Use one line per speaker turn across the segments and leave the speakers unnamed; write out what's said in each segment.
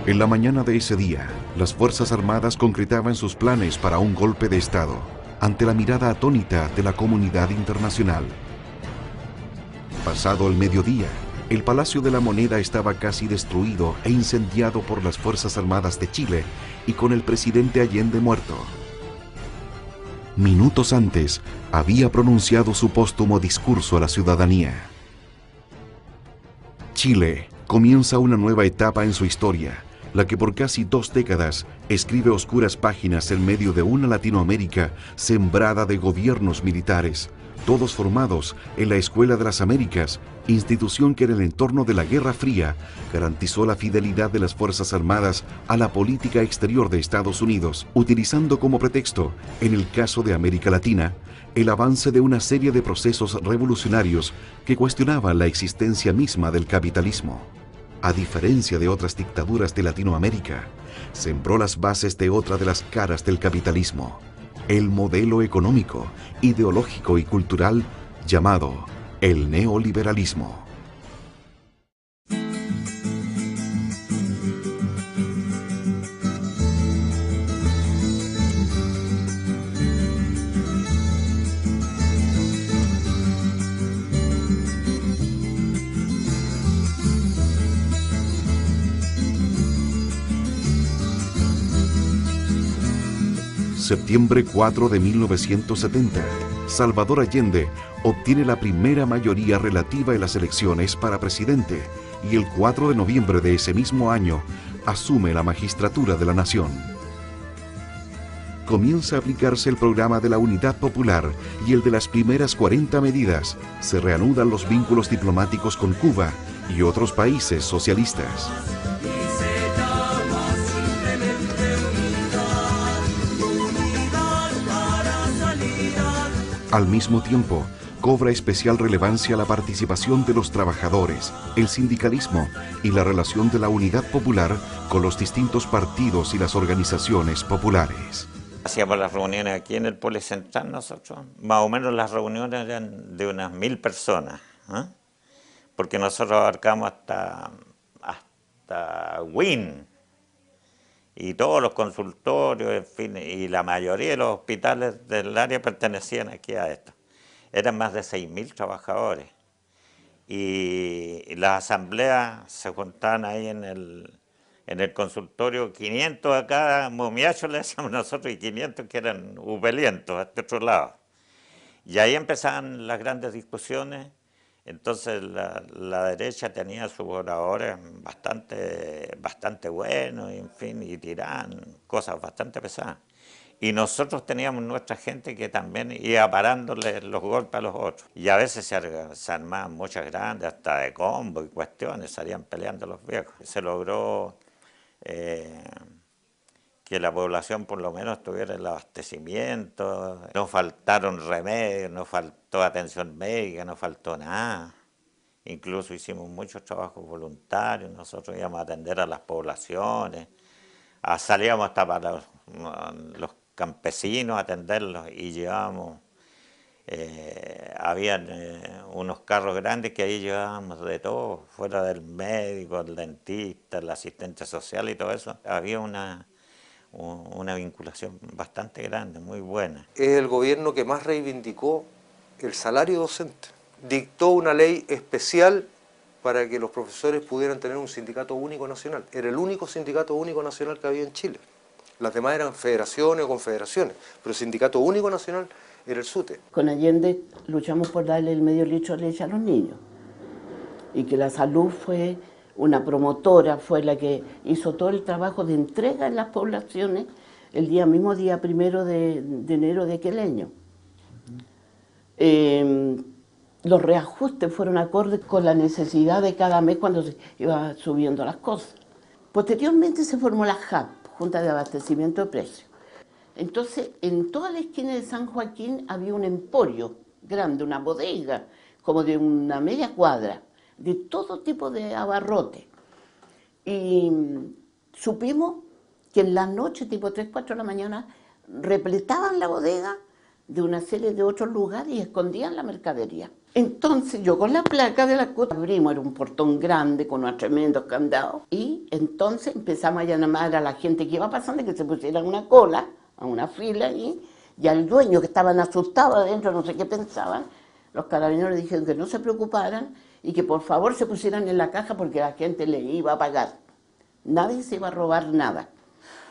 En la mañana de ese día, las Fuerzas Armadas concretaban sus planes para un golpe de Estado, ante la mirada atónita de la comunidad internacional. Pasado el mediodía, el Palacio de la Moneda estaba casi destruido e incendiado por las Fuerzas Armadas de Chile y con el presidente Allende muerto. Minutos antes, había pronunciado su póstumo discurso a la ciudadanía. Chile comienza una nueva etapa en su historia, la que por casi 2 décadas escribe oscuras páginas en medio de una Latinoamérica sembrada de gobiernos militares, todos formados en la Escuela de las Américas, institución que en el entorno de la Guerra Fría garantizó la fidelidad de las Fuerzas Armadas a la política exterior de Estados Unidos, utilizando como pretexto, en el caso de América Latina, el avance de una serie de procesos revolucionarios que cuestionaban la existencia misma del capitalismo. A diferencia de otras dictaduras de Latinoamérica, sembró las bases de otra de las caras del capitalismo, el modelo económico, ideológico y cultural llamado el neoliberalismo. Septiembre 4 de 1970, Salvador Allende obtiene la primera mayoría relativa en las elecciones para presidente y el 4 de noviembre de ese mismo año asume la magistratura de la nación. Comienza a aplicarse el programa de la Unidad Popular y el de las primeras 40 medidas. Se reanudan los vínculos diplomáticos con Cuba y otros países socialistas. Al mismo tiempo, cobra especial relevancia la participación de los trabajadores, el sindicalismo y la relación de la Unidad Popular con los distintos partidos y las organizaciones populares.
Hacíamos las reuniones aquí en el Policentral nosotros, más o menos las reuniones eran de unas 1000 personas, ¿eh? Porque nosotros abarcamos hasta Wynn y todos los consultorios, en fin, y la mayoría de los hospitales del área pertenecían aquí a esto. Eran más de 6000 trabajadores y las asambleas se juntaban ahí en el consultorio, 500 a cada momiacho le decíamos nosotros y 500 que eran upelientos a este otro lado. Y ahí empezaban las grandes discusiones. Entonces la derecha tenía sus oradores bastante buenos, y, en fin, y tiraban cosas bastante pesadas. Y nosotros teníamos nuestra gente que también iba parándole los golpes a los otros. Y a veces se armaban muchas grandes, hasta de combo y cuestiones, salían peleando los viejos. Se logró que la población por lo menos tuviera el abastecimiento, no faltaron remedios, no faltó atención médica, no faltó nada. Incluso hicimos muchos trabajos voluntarios, nosotros íbamos a atender a las poblaciones, salíamos hasta para los campesinos a atenderlos y llevábamos, habían unos carros grandes que ahí llevábamos de todo, fuera del médico, el dentista, el asistente social y todo eso. Había una vinculación bastante grande, muy buena.
Es el gobierno que más reivindicó el salario docente. Dictó una ley especial para que los profesores pudieran tener un sindicato único nacional. Era el único sindicato único nacional que había en Chile. Las demás eran federaciones o confederaciones, pero el sindicato único nacional era el SUTE.
Con Allende luchamos por darle el medio litro de leche a los niños y que la salud fue una promotora, fue la que hizo todo el trabajo de entrega en las poblaciones el mismo día 1 de enero de aquel año. Los reajustes fueron acordes con la necesidad de cada mes cuando se iba subiendo las cosas. Posteriormente se formó la JAP, Junta de Abastecimiento de Precios. Entonces, en toda la esquina de San Joaquín había un emporio grande, una bodega, como de una media cuadra, de todo tipo de abarrote. Y supimos que en la noche, tipo 3, 4 de la mañana, repletaban la bodega de una serie de otros lugares y escondían la mercadería. Entonces yo con la placa de la CUT abrimos, era un portón grande con unos tremendos candados, y entonces empezamos a llamar a la gente que iba pasando que se pusieran una cola, a una fila, y al dueño, que estaban asustados adentro, no sé qué pensaban, los carabineros dijeron que no se preocuparan y que por favor se pusieran en la caja porque la gente le iba a pagar. Nadie se iba a robar nada.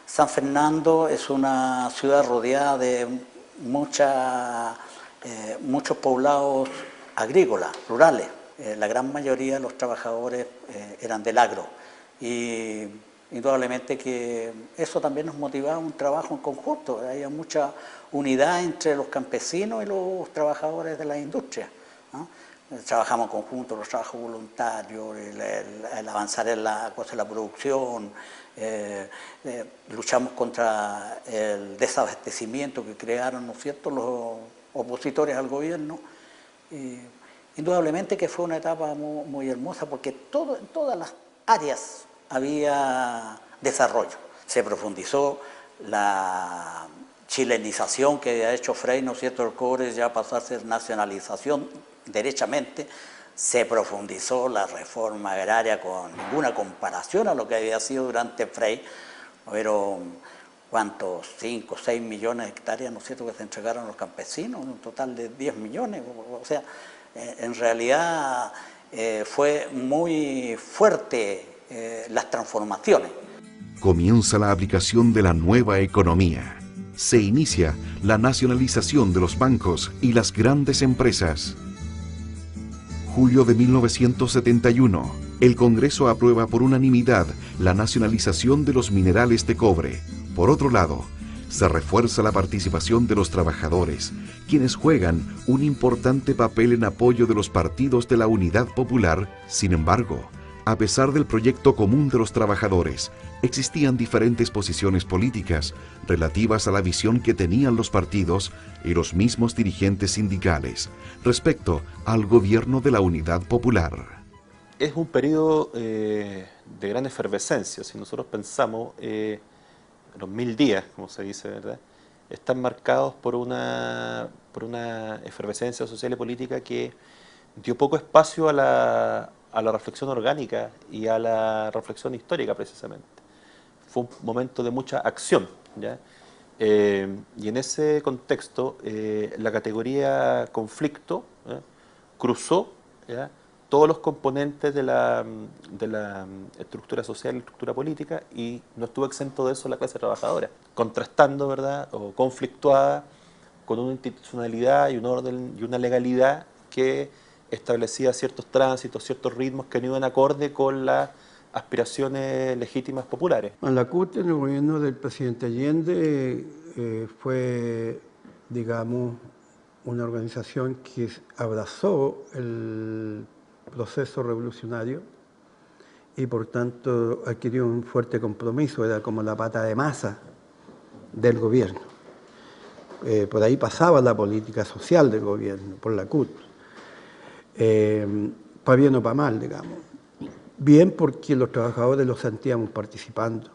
San Fernando es una ciudad rodeada de muchos poblados agrícolas, rurales. La gran mayoría de los trabajadores eran del agro. Y indudablemente que eso también nos motivaba un trabajo en conjunto. Había mucha unidad entre los campesinos y los trabajadores de la industria, ¿no? Trabajamos en conjunto, los trabajos voluntarios, el avanzar en la cosa de la producción, luchamos contra el desabastecimiento que crearon, ¿no es cierto?, los opositores al gobierno. Indudablemente que fue una etapa muy, muy hermosa porque en todas las áreas había desarrollo. Se profundizó la chilenización que había hecho Frei, ¿no es cierto?, el cobre ya pasó a ser nacionalización derechamente. Se profundizó la reforma agraria con ninguna comparación a lo que había sido durante Frei. Hubieron, ¿cuántos? 5 o 6 millones de hectáreas, ¿no es cierto?, que se entregaron a los campesinos, un total de 10 millones. O sea, en realidad fue muy fuerte las transformaciones.
Comienza la aplicación de la nueva economía. Se inicia la nacionalización de los bancos y las grandes empresas. Julio de 1971, el Congreso aprueba por unanimidad la nacionalización de los minerales de cobre. Por otro lado, se refuerza la participación de los trabajadores, quienes juegan un importante papel en apoyo de los partidos de la Unidad Popular. Sin embargo, a pesar del proyecto común de los trabajadores, existían diferentes posiciones políticas relativas a la visión que tenían los partidos y los mismos dirigentes sindicales respecto al gobierno de la Unidad Popular.
Es un periodo de gran efervescencia. Si nosotros pensamos, los 1000 días, como se dice, ¿verdad?, están marcados por una efervescencia social y política que dio poco espacio a la reflexión orgánica y a la reflexión histórica, precisamente. Fue un momento de mucha acción, ¿ya? Y en ese contexto, la categoría conflicto, ¿ya?, cruzó, ¿ya?, todos los componentes de la estructura social y estructura política, y no estuvo exento de eso la clase trabajadora, contrastando, ¿verdad?, o conflictuada con una institucionalidad y un orden y una legalidad que establecía ciertos tránsitos, ciertos ritmos que no iban acorde con las aspiraciones legítimas populares.
La CUT, en el gobierno del presidente Allende, fue, digamos, una organización que abrazó el proceso revolucionario y por tanto adquirió un fuerte compromiso, era como la pata de masa del gobierno. Por ahí pasaba la política social del gobierno, por la CUT. Para bien o para mal, digamos. Bien porque los trabajadores los sentíamos participando,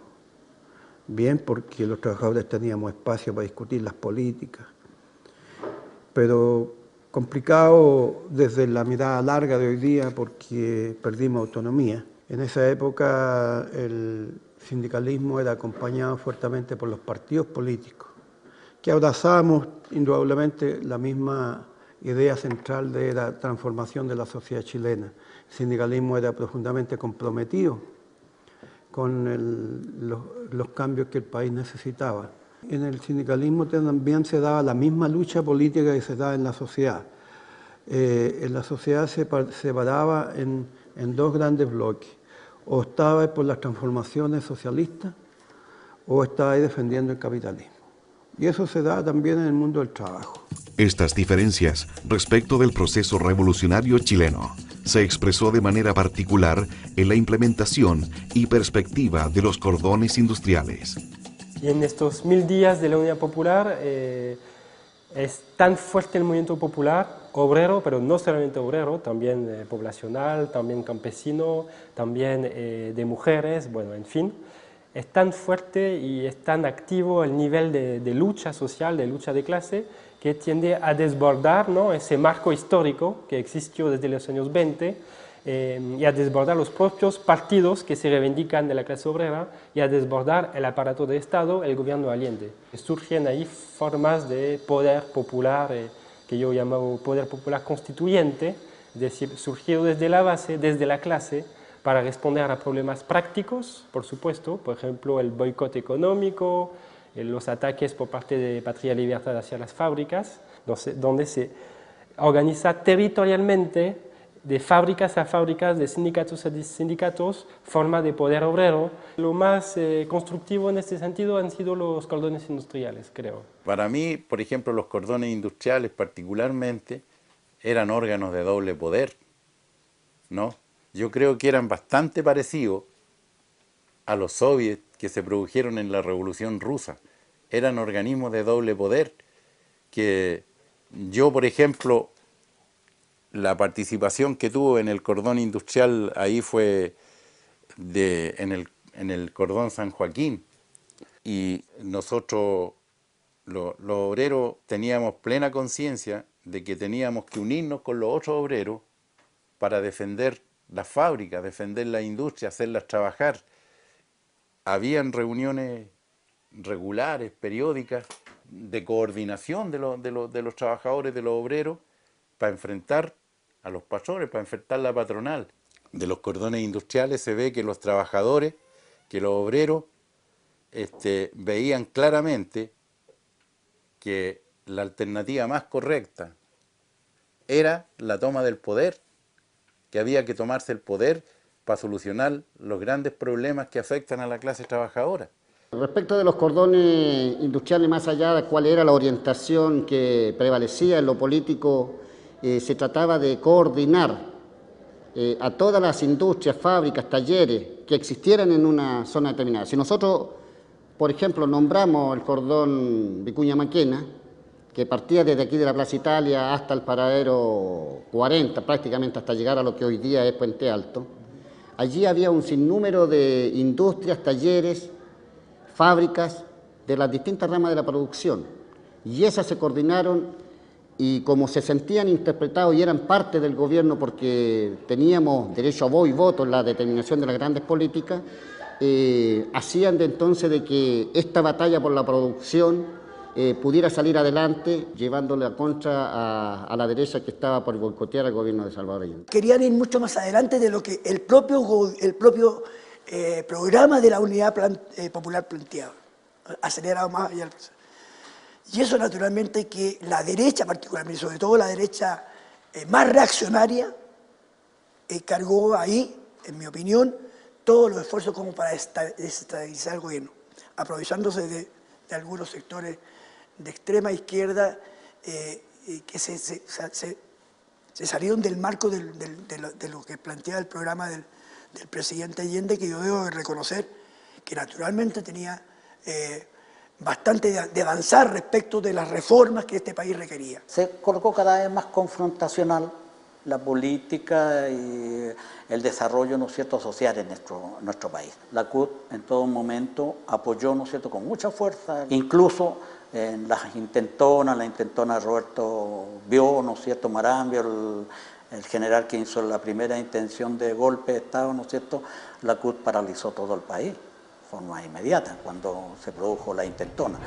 bien porque los trabajadores teníamos espacio para discutir las políticas, pero complicado desde la mirada larga de hoy día porque perdimos autonomía. En esa época el sindicalismo era acompañado fuertemente por los partidos políticos, que abrazábamos indudablemente la misma idea central de la transformación de la sociedad chilena. El sindicalismo era profundamente comprometido con los cambios que el país necesitaba. En el sindicalismo también se daba la misma lucha política que se daba en la sociedad. En la sociedad se separaba en dos grandes bloques. O estaba por las transformaciones socialistas o estaba defendiendo el capitalismo. Y eso se da también en el mundo del trabajo.
Estas diferencias respecto del proceso revolucionario chileno se expresó de manera particular en la implementación y perspectiva de los cordones industriales.
Y en estos 1000 días de la Unidad Popular es tan fuerte el movimiento popular, obrero, pero no solamente obrero, también poblacional, también campesino, también de mujeres, bueno, en fin. es tan fuerte y es tan activo el nivel de lucha social, de lucha de clase, que tiende a desbordar, ¿no?, ese marco histórico que existió desde los años 20 y a desbordar los propios partidos que se reivindican de la clase obrera y a desbordar el aparato de Estado, el gobierno de Allende. Surgen ahí formas de poder popular, que yo llamo poder popular constituyente, es decir, surgido desde la base, desde la clase, para responder a problemas prácticos, por supuesto, por ejemplo, el boicot económico, los ataques por parte de Patria y Libertad hacia las fábricas, donde se organiza territorialmente, de fábricas a fábricas, de sindicatos a sindicatos, forma de poder obrero. Lo más constructivo en este sentido han sido los cordones industriales, creo.
Para mí, por ejemplo, los cordones industriales particularmente eran órganos de doble poder, ¿no? Yo creo que eran bastante parecidos a los soviets que se produjeron en la Revolución Rusa. Eran organismos de doble poder que yo, por ejemplo, la participación que tuve en el cordón industrial ahí fue en el cordón San Joaquín, y nosotros los obreros teníamos plena conciencia de que teníamos que unirnos con los otros obreros para defender las fábricas, defender la industria, hacerlas trabajar. Habían reuniones regulares, periódicas, de coordinación de los trabajadores, de los obreros, para enfrentar a los patrones, para enfrentar la patronal. De los cordones industriales se ve que los trabajadores, que los obreros, veían claramente que la alternativa más correcta era la toma del poder, que había que tomarse el poder para solucionar los grandes problemas que afectan a la clase trabajadora.
Respecto de los cordones industriales, más allá de cuál era la orientación que prevalecía en lo político, se trataba de coordinar a todas las industrias, fábricas, talleres que existieran en una zona determinada. Si nosotros, por ejemplo, nombramos el cordón Vicuña Maquena, que partía desde aquí de la Plaza Italia hasta el paradero 40, prácticamente hasta llegar a lo que hoy día es Puente Alto, allí había un sinnúmero de industrias, talleres, fábricas de las distintas ramas de la producción, y esas se coordinaron, y como se sentían interpretados y eran parte del gobierno porque teníamos derecho a voz y voto en la determinación de las grandes políticas, hacían de entonces de que esta batalla por la producción pudiera salir adelante, llevándole a contra a la derecha que estaba por boicotear al gobierno de Salvador Allende.
Querían ir mucho más adelante de lo que el propio programa de la Unidad Popular planteaba, acelerado más allá del proceso. Y eso naturalmente que la derecha particularmente, sobre todo la derecha más reaccionaria, cargó ahí, en mi opinión, todos los esfuerzos como para desestabilizar el gobierno, aprovechándose de algunos sectores de extrema izquierda que se salieron del marco de lo que planteaba el programa del presidente Allende, que yo debo reconocer que naturalmente tenía bastante de avanzar respecto de las reformas que este país requería.
Se colocó cada vez más confrontacional la política y el desarrollo, ¿no es cierto?, social en nuestro país. La CUT en todo momento apoyó, ¿no es cierto?, con mucha fuerza, incluso en la intentona de Roberto Bió, ¿no es cierto?, Marambio, el general que hizo la primera intención de golpe de Estado, ¿no es cierto?, la CUT paralizó todo el país de forma inmediata cuando se produjo la intentona.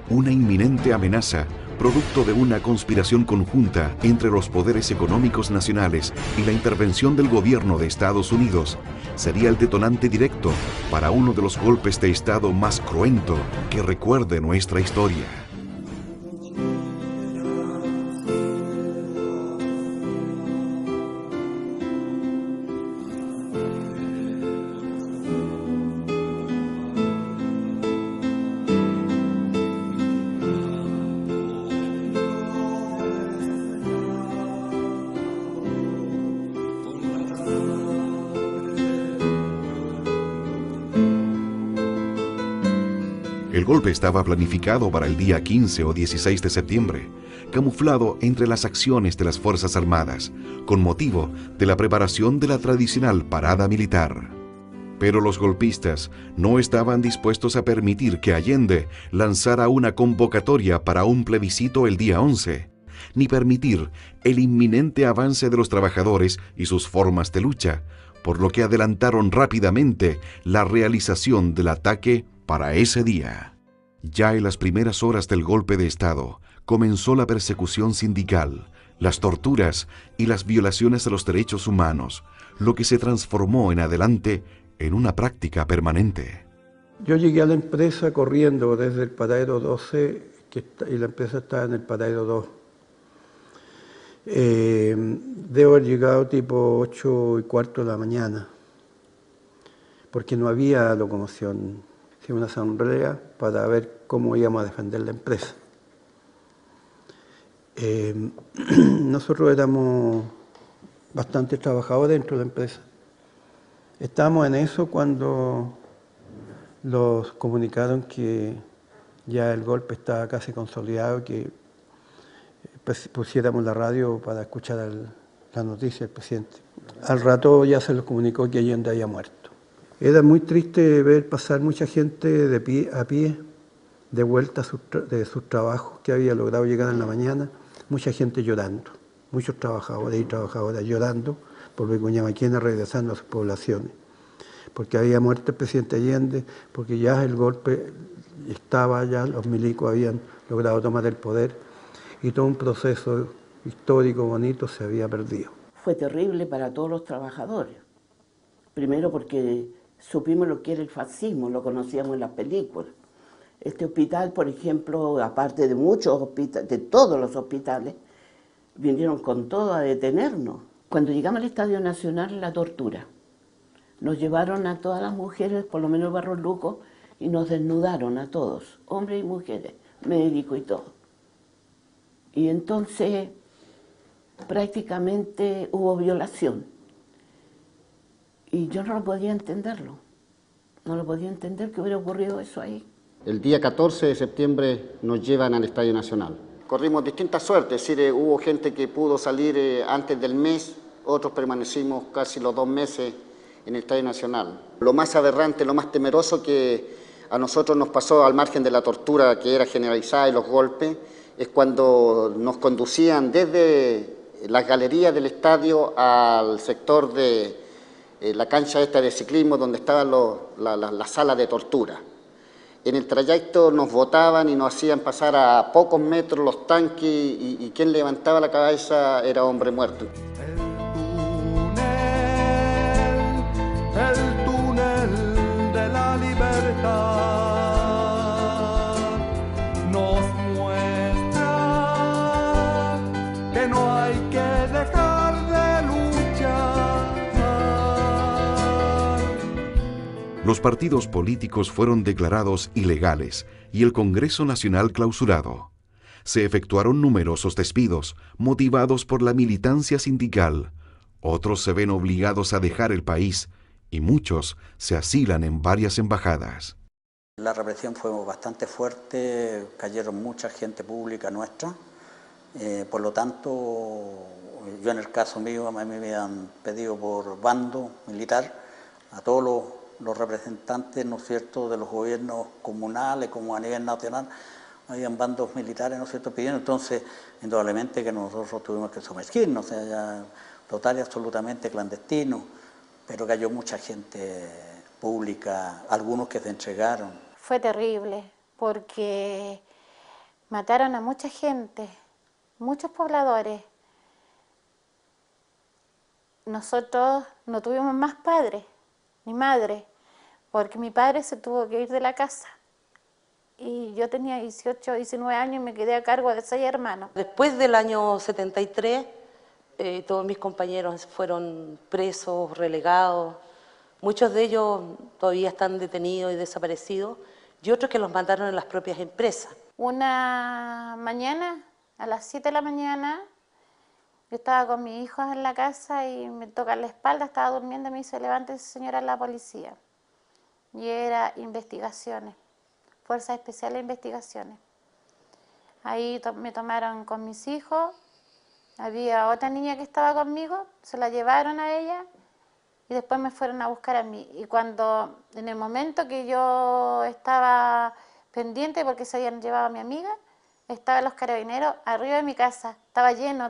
Una inminente amenaza, producto de una conspiración conjunta entre los poderes económicos nacionales y la intervención del gobierno de Estados Unidos, sería el detonante directo para uno de los golpes de Estado más cruento que recuerde nuestra historia. El golpe estaba planificado para el día 15 o 16 de septiembre, camuflado entre las acciones de las Fuerzas Armadas, con motivo de la preparación de la tradicional parada militar. Pero los golpistas no estaban dispuestos a permitir que Allende lanzara una convocatoria para un plebiscito el día 11, ni permitir el inminente avance de los trabajadores y sus formas de lucha, por lo que adelantaron rápidamente la realización del ataque para ese día. Ya en las primeras horas del golpe de Estado comenzó la persecución sindical, las torturas y las violaciones a los derechos humanos, lo que se transformó en adelante en una práctica permanente.
Yo llegué a la empresa corriendo desde el paradero 12 y la empresa estaba en el paradero 2. Debo haber llegado tipo 8:15 de la mañana, porque no había locomoción. Hicimos una asamblea para ver cómo íbamos a defender la empresa. Nosotros éramos bastantes trabajadores dentro de la empresa. Estábamos en eso cuando los comunicaron que ya el golpe estaba casi consolidado, que pusiéramos la radio para escuchar la noticia del presidente. Al rato ya se les comunicó que Allende había muerto. Era muy triste ver pasar mucha gente a pie, de vuelta de sus trabajos que había logrado llegar en la mañana, mucha gente llorando, muchos trabajadores y trabajadoras llorando por Vicuña Maquena regresando a sus poblaciones, porque había muerto el presidente Allende, porque ya el golpe estaba, ya los milicos habían logrado tomar el poder y todo un proceso histórico bonito se había perdido.
Fue terrible para todos los trabajadores. Primero porque supimos lo que era el fascismo, lo conocíamos en las películas. Este hospital, por ejemplo, aparte de muchos hospitales, de todos los hospitales, vinieron con todo a detenernos. Cuando llegamos al Estadio Nacional, la tortura. Nos llevaron a todas las mujeres, por lo menos Barros Luco, y nos desnudaron a todos, hombres y mujeres, médicos y todo. Y entonces prácticamente hubo violación. Y yo no lo podía entenderlo. No lo podía entender que hubiera ocurrido eso ahí.
El día 14 de septiembre nos llevan al Estadio Nacional. Corrimos distintas suertes, es decir, hubo gente que pudo salir antes del mes, otros permanecimos casi los 2 meses en el Estadio Nacional. Lo más aberrante, lo más temeroso que a nosotros nos pasó al margen de la tortura que era generalizada y los golpes, es cuando nos conducían desde las galerías del estadio al sector de la cancha esta de ciclismo donde estaban la sala de tortura. En el trayecto nos botaban y nos hacían pasar a pocos metros los tanques y quien levantaba la cabeza era hombre muerto.
El túnel de la libertad nos muestra que no hay que dejar de luchar.
Los partidos políticos fueron declarados ilegales y el Congreso Nacional clausurado. Se efectuaron numerosos despidos, motivados por la militancia sindical. Otros se ven obligados a dejar el país y muchos se asilan en varias embajadas.
La represión fue bastante fuerte, cayeron mucha gente pública nuestra, por lo tanto, yo en el caso mío, a mí me han pedido por bando militar a todos los representantes, ¿no es cierto?, de los gobiernos comunales como a nivel nacional, habían bandos militares, ¿no es cierto?, pidiendo, entonces, indudablemente que nosotros tuvimos que sumergirnos, o sea, ya total y absolutamente clandestino, pero cayó mucha gente pública, algunos que se entregaron.
Fue terrible, porque mataron a mucha gente, muchos pobladores. Nosotros no tuvimos más padres, ni madre, porque mi padre se tuvo que ir de la casa. Y yo tenía 18, 19 años y me quedé a cargo de 6 hermanos.
Después del año 73, todos mis compañeros fueron presos, relegados. Muchos de ellos todavía están detenidos y desaparecidos, y otros que los mandaron en las propias empresas.
Una mañana, a las 7 de la mañana, yo estaba con mis hijos en la casa y me toca la espalda, estaba durmiendo y me dice, levántese señora, la policía. Y era investigaciones, Fuerzas Especiales de Investigaciones. Ahí me tomaron con mis hijos, había otra niña que estaba conmigo, se la llevaron a ella y después me fueron a buscar a mí. Y cuando, en el momento que yo estaba pendiente porque se habían llevado a mi amiga, estaban los carabineros arriba de mi casa. Estaba lleno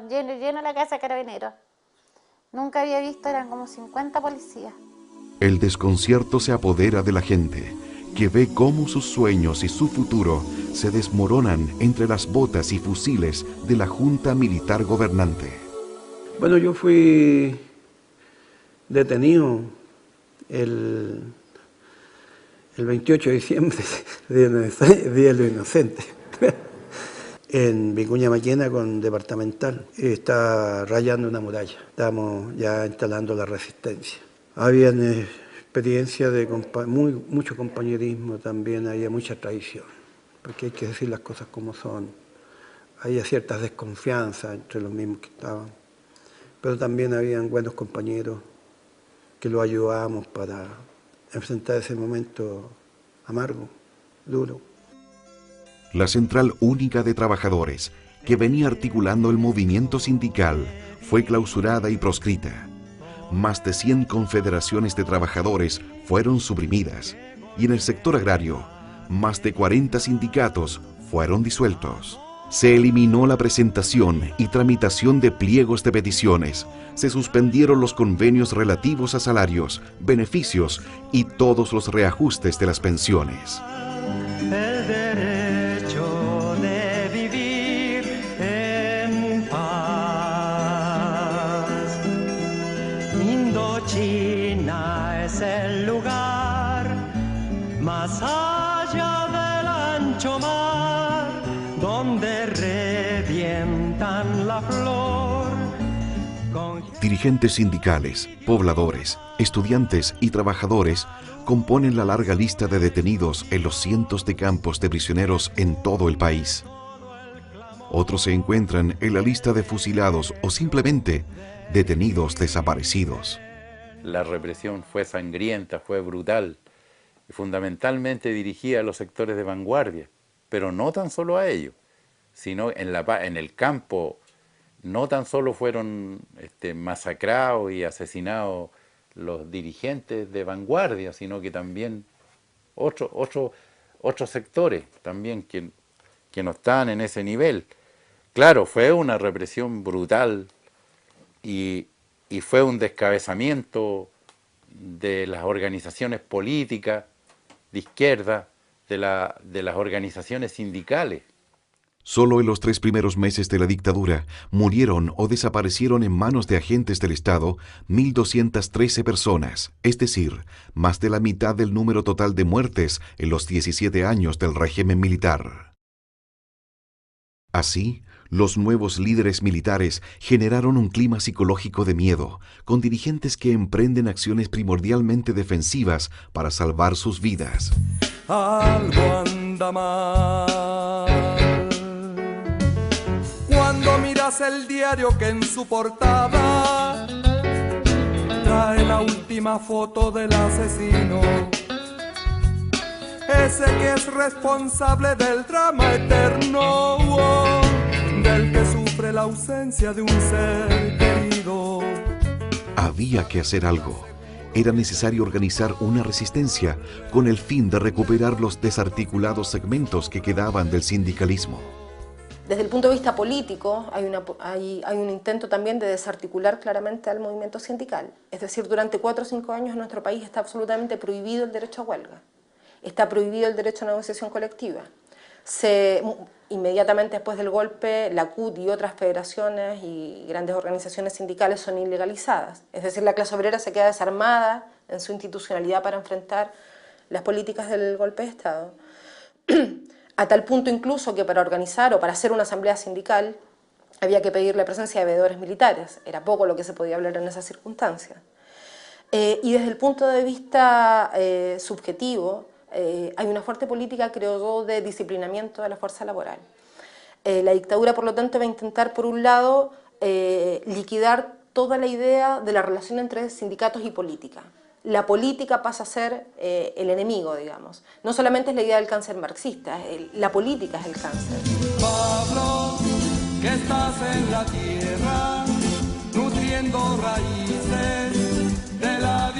la casa de carabineros. Nunca había visto, eran como 50 policías.
El desconcierto se apodera de la gente, que ve cómo sus sueños y su futuro se desmoronan entre las botas y fusiles de la junta militar gobernante.
Bueno, yo fui detenido el 28 de diciembre, Día de los Inocentes, en Vicuña Maquena con Departamental. Está rayando una muralla, estamos ya instalando la resistencia. Habían experiencias de mucho compañerismo, también había mucha traición, porque hay que decir las cosas como son. Había ciertas desconfianzas entre los mismos que estaban, pero también habían buenos compañeros que lo ayudábamos para enfrentar ese momento amargo, duro.
La Central Única de Trabajadores, que venía articulando el movimiento sindical, fue clausurada y proscrita. Más de 100 confederaciones de trabajadores fueron suprimidas, y en el sector agrario, más de 40 sindicatos fueron disueltos. Se eliminó la presentación y tramitación de pliegos de peticiones, se suspendieron los convenios relativos a salarios, beneficios y todos los reajustes de las pensiones.
El derecho de vivir en paz. Indochina es el lugar más allá del ancho mar, donde revientan la flor.
Dirigentes sindicales, pobladores, estudiantes y trabajadores componen la larga lista de detenidos en los cientos de campos de prisioneros en todo el país. Otros se encuentran en la lista de fusilados o simplemente detenidos desaparecidos.
La represión fue sangrienta, fue brutal, y fundamentalmente dirigida a los sectores de vanguardia, pero no tan solo a ellos, sino en el campo. No tan solo fueron masacrados y asesinados los dirigentes de vanguardia, sino que también otros sectores también que no estaban en ese nivel. Claro, fue una represión brutal y fue un descabezamiento de las organizaciones políticas de izquierda, de las organizaciones sindicales.
Solo en los 3 primeros meses de la dictadura murieron o desaparecieron en manos de agentes del Estado 1.213 personas, es decir, más de la mitad del número total de muertes en los 17 años del régimen militar. Así, los nuevos líderes militares generaron un clima psicológico de miedo, con dirigentes que emprenden acciones primordialmente defensivas para salvar sus vidas.
Algo anda mal cuando miras el diario que en su portada trae la última foto del asesino, ese que es responsable del drama eterno, del que sufre la ausencia de un ser querido.
Había que hacer algo. Era necesario organizar una resistencia con el fin de recuperar los desarticulados segmentos que quedaban del sindicalismo.
Desde el punto de vista político hay un intento también de desarticular claramente al movimiento sindical. Es decir, durante 4 o 5 años en nuestro país está absolutamente prohibido el derecho a huelga. Está prohibido el derecho a negociación colectiva. Inmediatamente después del golpe, la CUT y otras federaciones y grandes organizaciones sindicales son ilegalizadas. Es decir, la clase obrera se queda desarmada en su institucionalidad para enfrentar las políticas del golpe de Estado. A tal punto incluso que para organizar o para hacer una asamblea sindical había que pedir la presencia de veedores militares. Era poco lo que se podía hablar en esas circunstancias. Y desde el punto de vista subjetivo, hay una fuerte política, creo yo, de disciplinamiento de la fuerza laboral. La dictadura, por lo tanto, va a intentar, por un lado, liquidar toda la idea de la relación entre sindicatos y política. La política pasa a ser el enemigo, digamos. No solamente es la idea del cáncer marxista, la política es el cáncer.
Pablo, que estás en la tierra, nutriendo raíces de la vida.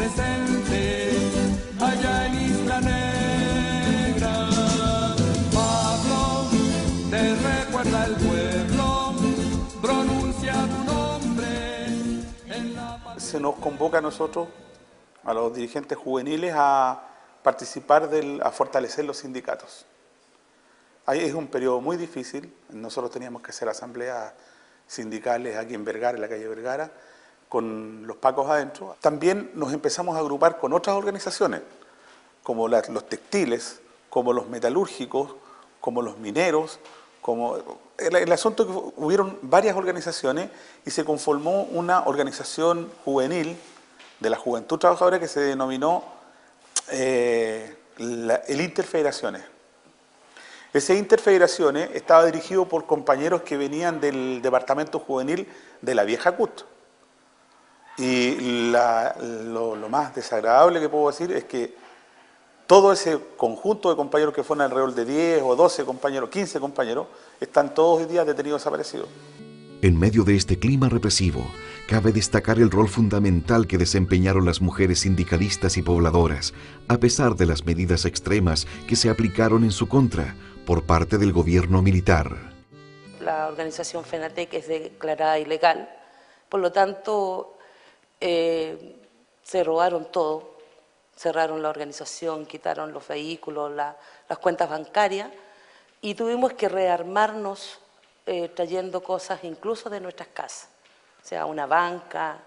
presente allá en Isla Negra. Pablo, te recuerda el pueblo, pronuncia tu nombre en la...
Se nos convoca a nosotros, a los dirigentes juveniles, a participar, a fortalecer los sindicatos. Ahí es un periodo muy difícil. Nosotros teníamos que hacer asambleas sindicales aquí en Vergara, en la calle Vergara, con los pacos adentro. También nos empezamos a agrupar con otras organizaciones, como los textiles, como los metalúrgicos, como los mineros, como el asunto que hubieron varias organizaciones y se conformó una organización juvenil de la Juventud Trabajadora que se denominó el Interfederaciones. Ese Interfederaciones estaba dirigido por compañeros que venían del departamento juvenil de la vieja CUT. Y lo más desagradable que puedo decir es que todo ese conjunto de compañeros que fueron alrededor de 10 o 12 compañeros, 15 compañeros, están todos hoy día detenidos, desaparecidos.
En medio de este clima represivo, cabe destacar el rol fundamental que desempeñaron las mujeres sindicalistas y pobladoras, a pesar de las medidas extremas que se aplicaron en su contra por parte del gobierno militar.
La organización FENATEC es declarada ilegal, por lo tanto se robaron todo, cerraron la organización, quitaron los vehículos, las cuentas bancarias y tuvimos que rearmarnos trayendo cosas incluso de nuestras casas, o sea, una banca,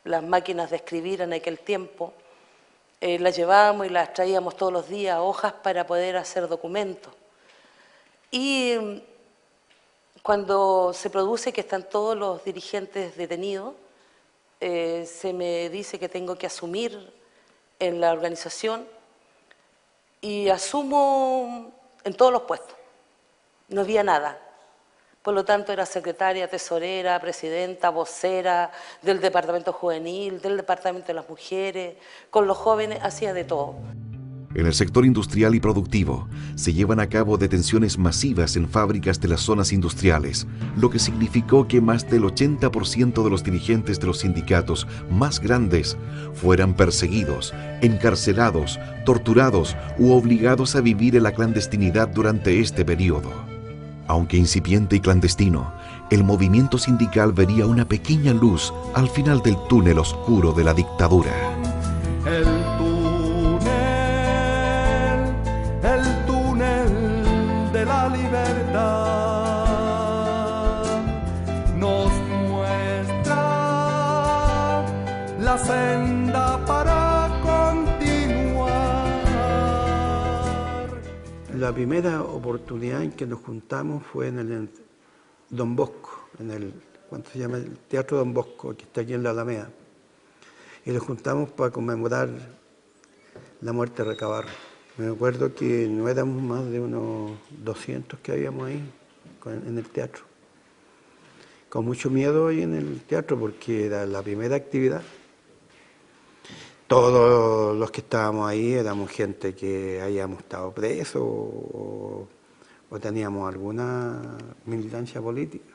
las máquinas de escribir en aquel tiempo, las llevábamos y las traíamos todos los días, hojas para poder hacer documentos. Y cuando se produce que están todos los dirigentes detenidos, se me dice que tengo que asumir en la organización y asumo en todos los puestos, no había nada. Por lo tanto, era secretaria, tesorera, presidenta, vocera del departamento juvenil, del departamento de las mujeres, con los jóvenes, hacía de todo.
En el sector industrial y productivo, se llevan a cabo detenciones masivas en fábricas de las zonas industriales, lo que significó que más del 80% de los dirigentes de los sindicatos más grandes fueran perseguidos, encarcelados, torturados u obligados a vivir en la clandestinidad durante este periodo. Aunque incipiente y clandestino, el movimiento sindical vería una pequeña luz al final del túnel oscuro de la dictadura.
El túnel de la libertad nos muestra la senda para continuar.
La primera oportunidad en que nos juntamos fue en el Don Bosco, ¿cuánto se llama? El Teatro Don Bosco, que está aquí en la Alameda. Y nos juntamos para conmemorar la muerte de Recabarren. Me acuerdo que no éramos más de unos 200 que habíamos ahí en el teatro. Con mucho miedo ahí en el teatro porque era la primera actividad. Todos los que estábamos ahí éramos gente que habíamos estado presos o teníamos alguna militancia política.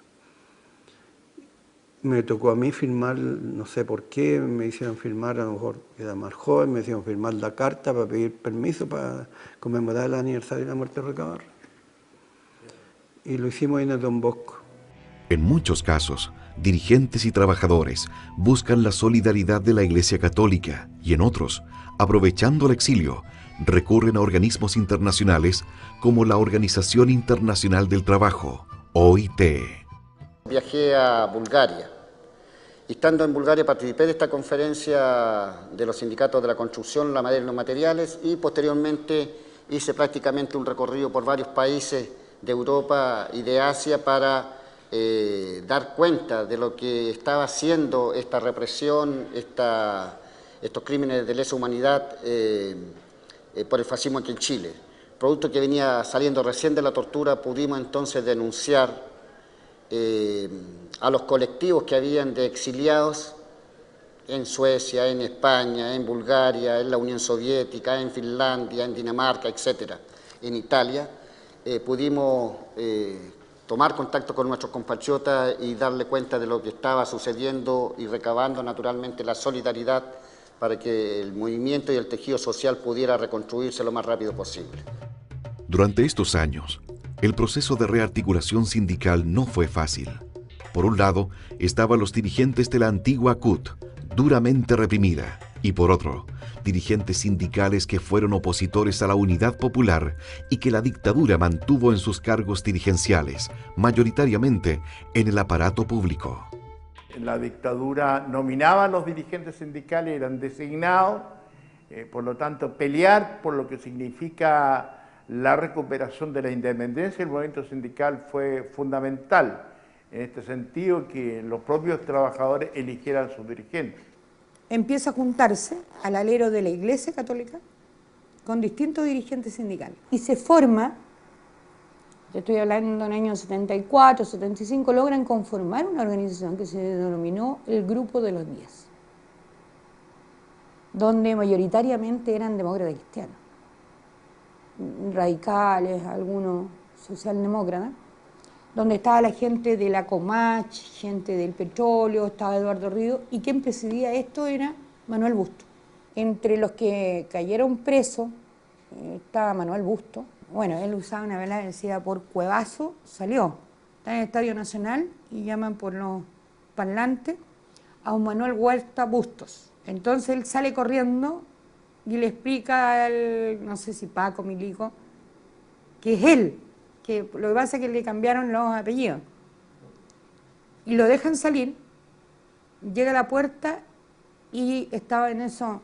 Me tocó a mí firmar, no sé por qué, me hicieron firmar, a lo mejor era más joven, me hicieron firmar la carta para pedir permiso para conmemorar el aniversario de la muerte de Recabarren. Y lo hicimos en el Don Bosco.
En muchos casos, dirigentes y trabajadores buscan la solidaridad de la Iglesia Católica y en otros, aprovechando el exilio, recurren a organismos internacionales como la Organización Internacional del Trabajo, OIT.
Viajé a Bulgaria y estando en Bulgaria participé de esta conferencia de los sindicatos de la construcción, la madera y los materiales y posteriormente hice prácticamente un recorrido por varios países de Europa y de Asia para dar cuenta de lo que estaba haciendo esta represión, estos crímenes de lesa humanidad por el fascismo aquí en Chile. Producto que venía saliendo recién de la tortura, pudimos entonces denunciar a los colectivos que habían de exiliados en Suecia, en España, en Bulgaria, en la Unión Soviética, en Finlandia, en Dinamarca, etcétera, en Italia. Pudimos tomar contacto con nuestros compatriotas y darle cuenta de lo que estaba sucediendo y recabando naturalmente la solidaridad para que el movimiento y el tejido social pudiera reconstruirse lo más rápido posible.
Durante estos años, el proceso de rearticulación sindical no fue fácil. Por un lado, estaban los dirigentes de la antigua CUT, duramente reprimida, y por otro, dirigentes sindicales que fueron opositores a la unidad popular y que la dictadura mantuvo en sus cargos dirigenciales, mayoritariamente en el aparato público.
La dictadura nominaba a los dirigentes sindicales, eran designados, por lo tanto pelear por lo que significa la recuperación de la independencia del movimiento sindical fue fundamental, en este sentido que los propios trabajadores eligieran sus dirigentes.
Empieza a juntarse al alero de la Iglesia Católica con distintos dirigentes sindicales y se forma, yo estoy hablando en el año 74, 75, logran conformar una organización que se denominó el Grupo de los 10, donde mayoritariamente eran demócratas cristianos, radicales, algunos socialdemócratas, donde estaba la gente de la Comach, gente del petróleo, estaba Eduardo Ríos, y quien presidía esto era Manuel Busto. Entre los que cayeron presos estaba Manuel Busto. Bueno, él usaba una vela que decía por Cuevazo, salió. Está en el Estadio Nacional y llaman por los parlantes a un Manuel Huerta Bustos. Entonces él sale corriendo y le explica al, no sé si Paco, Milico, que es él, que lo que pasa es que le cambiaron los apellidos. Y lo dejan salir, llega a la puerta y estaba en eso.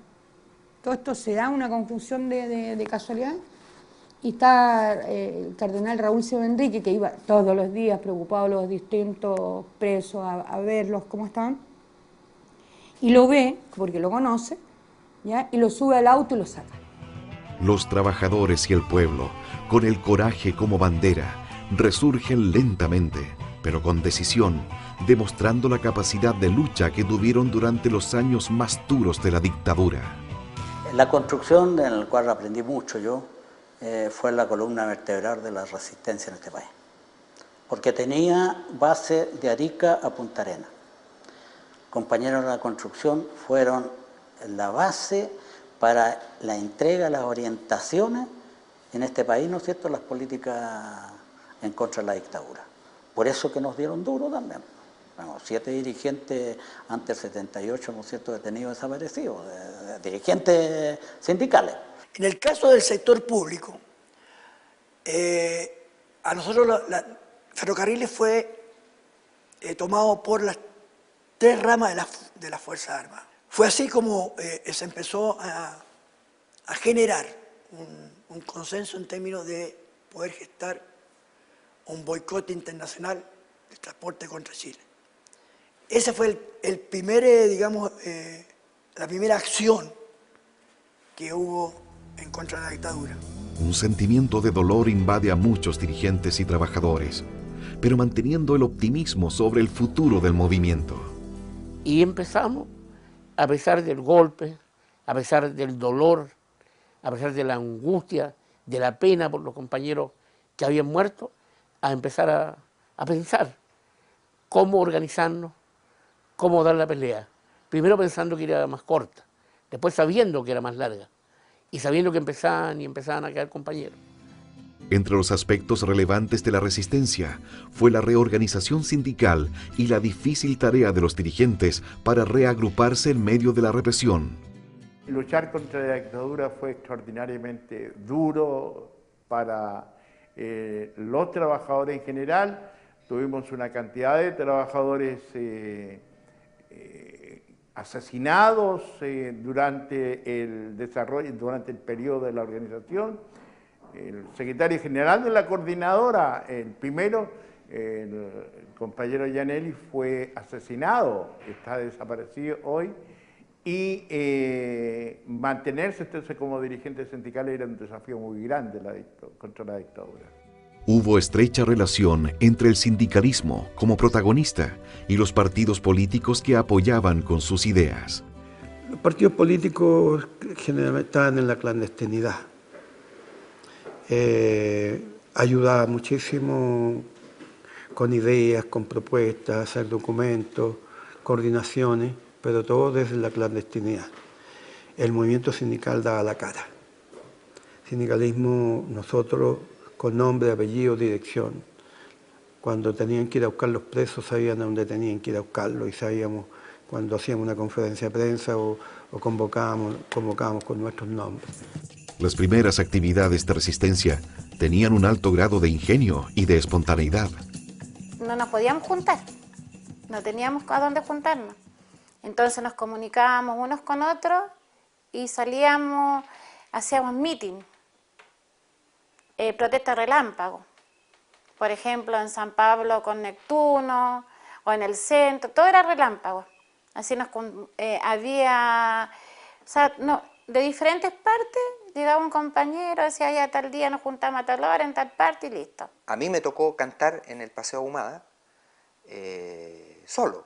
Todo esto se da una confusión de casualidad. Y está el cardenal Raúl Seo Enrique, que iba todos los días preocupado los distintos presos a verlos cómo estaban. Y lo ve, porque lo conoce, ¿ya? Y lo sube al auto y lo saca.
Los trabajadores y el pueblo, con el coraje como bandera, resurgen lentamente, pero con decisión, demostrando la capacidad de lucha que tuvieron durante los años más duros de la dictadura.
La construcción en la cual aprendí mucho yo fue la columna vertebral de la resistencia en este país, porque tenía base de Arica a Punta Arenas. Compañeros de la construcción fueron la base para la entrega, las orientaciones en este país, ¿no es cierto?, las políticas en contra de la dictadura. Por eso que nos dieron duro también. Bueno, 7 dirigentes antes del 78, ¿no es cierto?, detenidos desaparecidos, dirigentes sindicales.
En el caso del sector público, a nosotros Ferrocarriles fue tomado por las 3 ramas de las Fuerzas Armadas. Fue así como se empezó a generar un consenso en términos de poder gestar un boicot internacional del transporte contra Chile. Ese fue el primer, digamos, la primera acción que hubo en contra de la dictadura.
Un sentimiento de dolor invade a muchos dirigentes y trabajadores, pero manteniendo el optimismo sobre el futuro del movimiento.
Y empezamos, a pesar del golpe, a pesar del dolor, a pesar de la angustia, de la pena por los compañeros que habían muerto, a empezar a pensar cómo organizarnos, cómo dar la pelea. Primero pensando que era más corta, después sabiendo que era más larga, y sabiendo que empezaban a quedar compañeros.
Entre los aspectos relevantes de la resistencia fue la reorganización sindical y la difícil tarea de los dirigentes para reagruparse en medio de la represión.
Luchar contra la dictadura fue extraordinariamente duro para los trabajadores en general. Tuvimos una cantidad de trabajadores asesinados durante el desarrollo, durante el periodo de la organización. El secretario general de la coordinadora, el primero, el compañero Gianelli, fue asesinado, está desaparecido hoy, y mantenerse entonces como dirigente sindical era un desafío muy grande contra la dictadura.
Hubo estrecha relación entre el sindicalismo como protagonista y los partidos políticos que apoyaban con sus ideas.
Los partidos políticos generalmente estaban en la clandestinidad. Ayudaba muchísimo con ideas, con propuestas, hacer documentos, coordinaciones, pero todo desde la clandestinidad. el movimiento sindical daba la cara. Sindicalismo, nosotros, con nombre, apellido, dirección. Cuando tenían que ir a buscar los presos, sabían a dónde tenían que ir a buscarlos, y sabíamos cuando hacíamos una conferencia de prensa o convocábamos con nuestros nombres.
Las primeras actividades de resistencia tenían un alto grado de ingenio y de espontaneidad.
No nos podíamos juntar, no teníamos a dónde juntarnos. Entonces nos comunicábamos unos con otros y salíamos, hacíamos meeting, protesta relámpago. Por ejemplo, en San Pablo con Neptuno o en el centro, todo era relámpago. Así había, o sea, de diferentes partes, llegaba un compañero, decía, ya tal día nos juntamos a tal hora en tal parte y listo.
A mí me tocó cantar en el Paseo Ahumada, solo,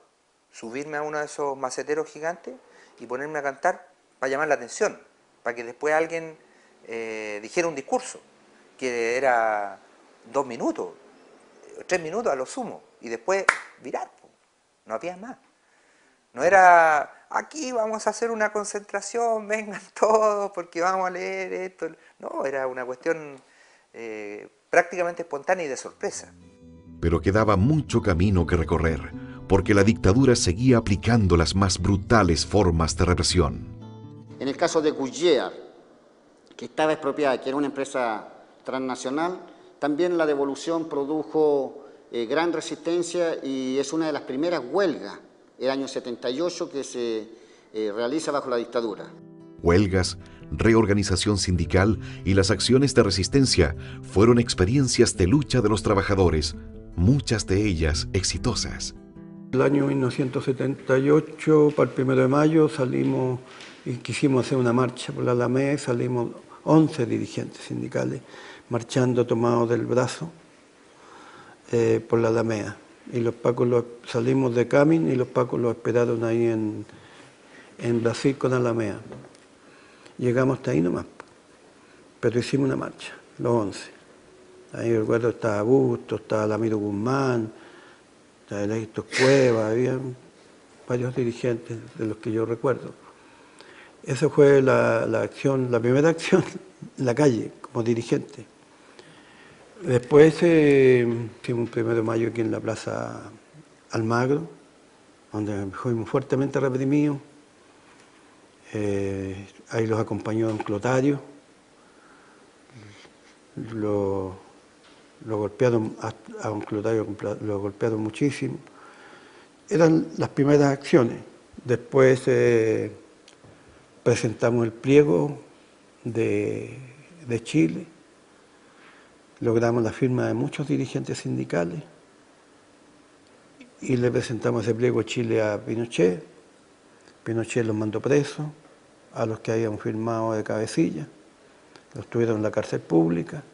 subirme a uno de esos maceteros gigantes y ponerme a cantar para llamar la atención, para que después alguien dijera un discurso, que era 2 minutos, 3 minutos a lo sumo, y después virar, no había más. No era, aquí vamos a hacer una concentración, vengan todos porque vamos a leer esto. No, era una cuestión prácticamente espontánea y de sorpresa.
Pero quedaba mucho camino que recorrer, porque la dictadura seguía aplicando las más brutales formas de represión.
En el caso de Goodyear, que estaba expropiada, que era una empresa transnacional, también la devolución produjo gran resistencia y es una de las primeras huelgas, el año 78, que se realiza bajo la dictadura.
Huelgas, reorganización sindical y las acciones de resistencia fueron experiencias de lucha de los trabajadores, muchas de ellas exitosas.
El año 1978, para el 1 de mayo, salimos y quisimos hacer una marcha por la Alameda y salimos 11 dirigentes sindicales marchando tomados del brazo por la Alameda. Y los pacos salimos de Camin y los pacos los esperaron ahí en Brasil con Alameda. Llegamos hasta ahí nomás, pero hicimos una marcha, los 11. Ahí recuerdo estaba Busto, estaba Lamiro Guzmán, estaba Electo Cueva, había varios dirigentes de los que yo recuerdo. Esa fue la acción, la primera acción en la calle, como dirigente. Después hicimos un 1 de mayo aquí en la Plaza Almagro, donde fuimos fuertemente reprimidos. Ahí los acompañó don Clotario. Lo golpearon, a don Clotario lo golpearon muchísimo. Eran las primeras acciones. Después presentamos el pliego de Chile. Logramos la firma de muchos dirigentes sindicales y le presentamos ese pliego Chile a Pinochet. Pinochet los mandó presos, a los que habían firmado de cabecilla, los tuvieron en la cárcel pública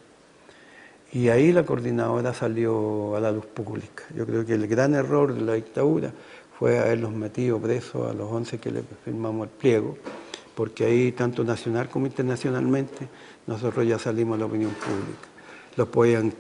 y ahí la coordinadora salió a la luz pública. Yo creo que el gran error de la dictadura fue haberlos metido presos a los 11 que le firmamos el pliego, porque ahí tanto nacional como internacionalmente nosotros ya salimos a la opinión pública. Los podían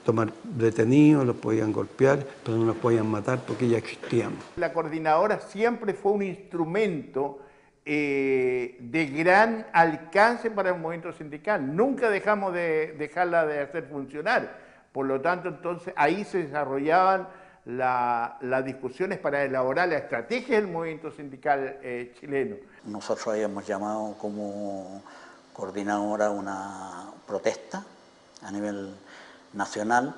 tomar detenidos, los podían golpear, pero no los podían matar porque ya existíamos.
La coordinadora siempre fue un instrumento de gran alcance para el movimiento sindical. Nunca dejamos de dejarla de hacer funcionar. Por lo tanto, entonces, ahí se desarrollaban las discusiones para elaborar la estrategia del movimiento sindical chileno.
Nosotros habíamos llamado como coordinadora una protesta a nivel nacional,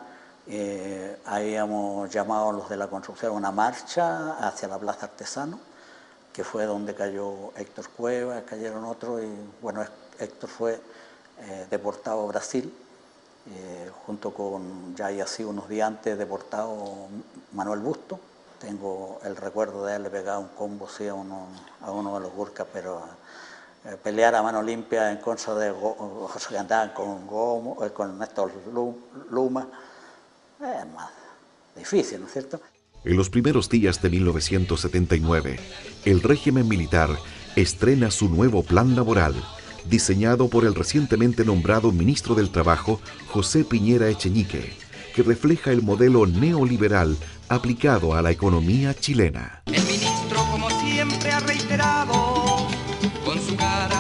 habíamos llamado a los de la construcción a una marcha hacia la Plaza Artesano, que fue donde cayó Héctor Cueva, cayeron otros, y bueno, Héctor fue deportado a Brasil, junto con, ya había sido unos días antes deportado Manuel Busto. Tengo el recuerdo de haberle pegado un combo sí, a uno de los Gurkas, pero pelear a mano limpia en contra de José que andaban con Néstor Luma es más difícil, ¿no es cierto?
En los primeros días de 1979, el régimen militar estrena su nuevo plan laboral, diseñado por el recientemente nombrado ministro del Trabajo, José Piñera Echeñique, que refleja el modelo neoliberal aplicado a la economía chilena.
El ministro, como siempre, ha reiterado con su cara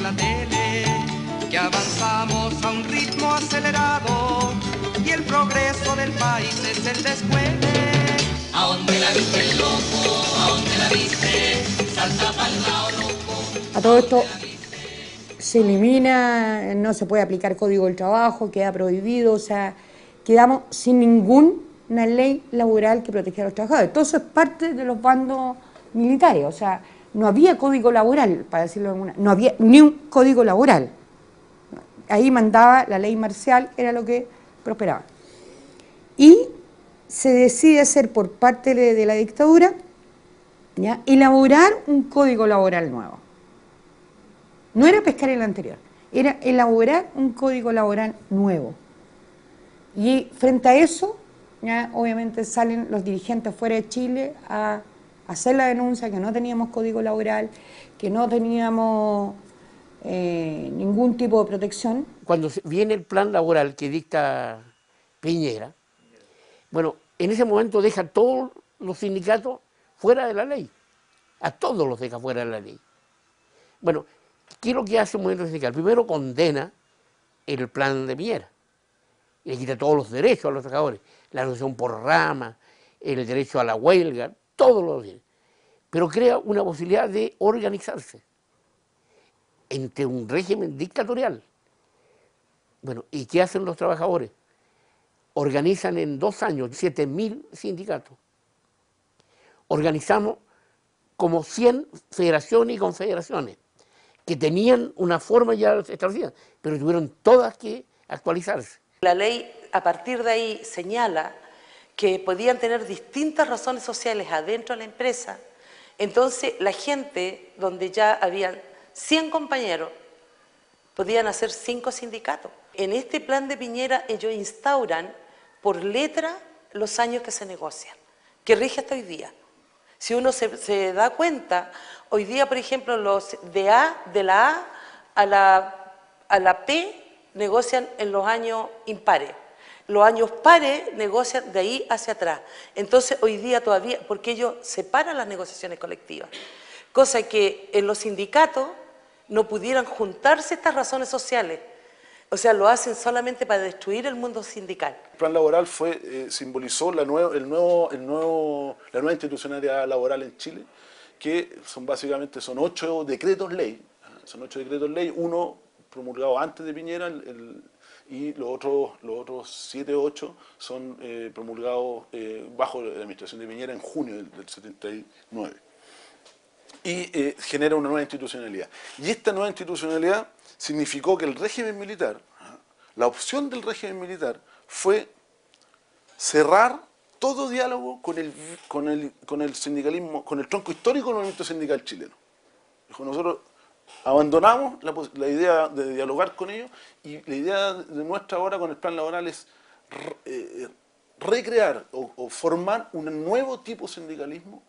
la tele que avanzamos a un ritmo acelerado y el progreso del país es el descueve. ¿A dónde la viste el loco? ¿A dónde la viste? Salta pa'l lado loco.
A todo esto se elimina, no se puede aplicar código del trabajo, queda prohibido, o sea, quedamos sin ninguna ley laboral que protegiera a los trabajadores. Todo eso es parte de los bandos militares, o sea, no había código laboral, para decirlo de alguna, no había ni un código laboral. Ahí mandaba la ley marcial, era lo que prosperaba. Y se decide hacer por parte de la dictadura, ¿ya?, elaborar un código laboral nuevo. No era pescar el anterior, era elaborar un código laboral nuevo. Y frente a eso, ya obviamente salen los dirigentes fuera de Chile a hacer la denuncia que no teníamos código laboral, que no teníamos ningún tipo de protección.
Cuando viene el plan laboral que dicta Piñera, bueno, en ese momento deja a todos los sindicatos fuera de la ley, a todos los deja fuera de la ley. Bueno, ¿qué es lo que hace un movimiento sindical? Primero condena el plan de Piñera, y le quita todos los derechos a los trabajadores, la negociación por rama, el derecho a la huelga, todos los derechos, pero crea una posibilidad de organizarse entre un régimen dictatorial. Bueno, ¿y qué hacen los trabajadores? Organizan en 2 años 7.000 sindicatos. Organizamos como 100 federaciones y confederaciones que tenían una forma ya establecida, pero tuvieron todas que actualizarse.
La ley a partir de ahí señala que podían tener distintas razones sociales adentro de la empresa. Entonces la gente, donde ya habían 100 compañeros, podían hacer 5 sindicatos. En este plan de Piñera ellos instauran por letra los años que se negocian, que rige hasta hoy día. Si uno se da cuenta, hoy día, por ejemplo, los de la A a la P negocian en los años impares. Los años pares negocian de ahí hacia atrás. Entonces, hoy día todavía, porque ellos separan las negociaciones colectivas, cosa que en los sindicatos no pudieran juntarse estas razones sociales. O sea, lo hacen solamente para destruir el mundo sindical.
El plan laboral simbolizó la nueva institucionalidad laboral en Chile, que básicamente son 8 decretos ley. Son 8 decretos ley, uno promulgado antes de Piñera y los otros 7 o 8 son promulgados bajo la administración de Piñera en junio del 79. Y genera una nueva institucionalidad. Y esta nueva institucionalidad significó que el régimen militar, la opción del régimen militar fue cerrar todo diálogo con el sindicalismo, con el tronco histórico del movimiento sindical chileno. Dijo, nosotros abandonamos la idea de dialogar con ellos y la idea de nuestra ahora con el plan laboral es recrear o formar un nuevo tipo de sindicalismo,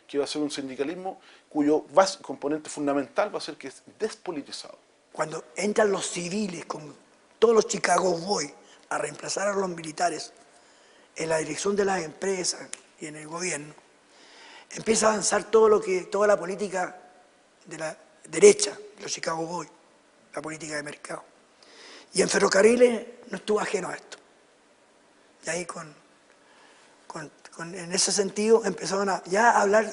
que va a ser un sindicalismo cuyo componente fundamental va a ser que es despolitizado.
Cuando entran los civiles con todos los Chicago Boys a reemplazar a los militares en la dirección de las empresas y en el gobierno, empieza a avanzar toda la política de la derecha, los Chicago Boys, la política de mercado. Y en ferrocarriles no estuvo ajeno a esto. Y ahí en ese sentido empezaron ya a hablar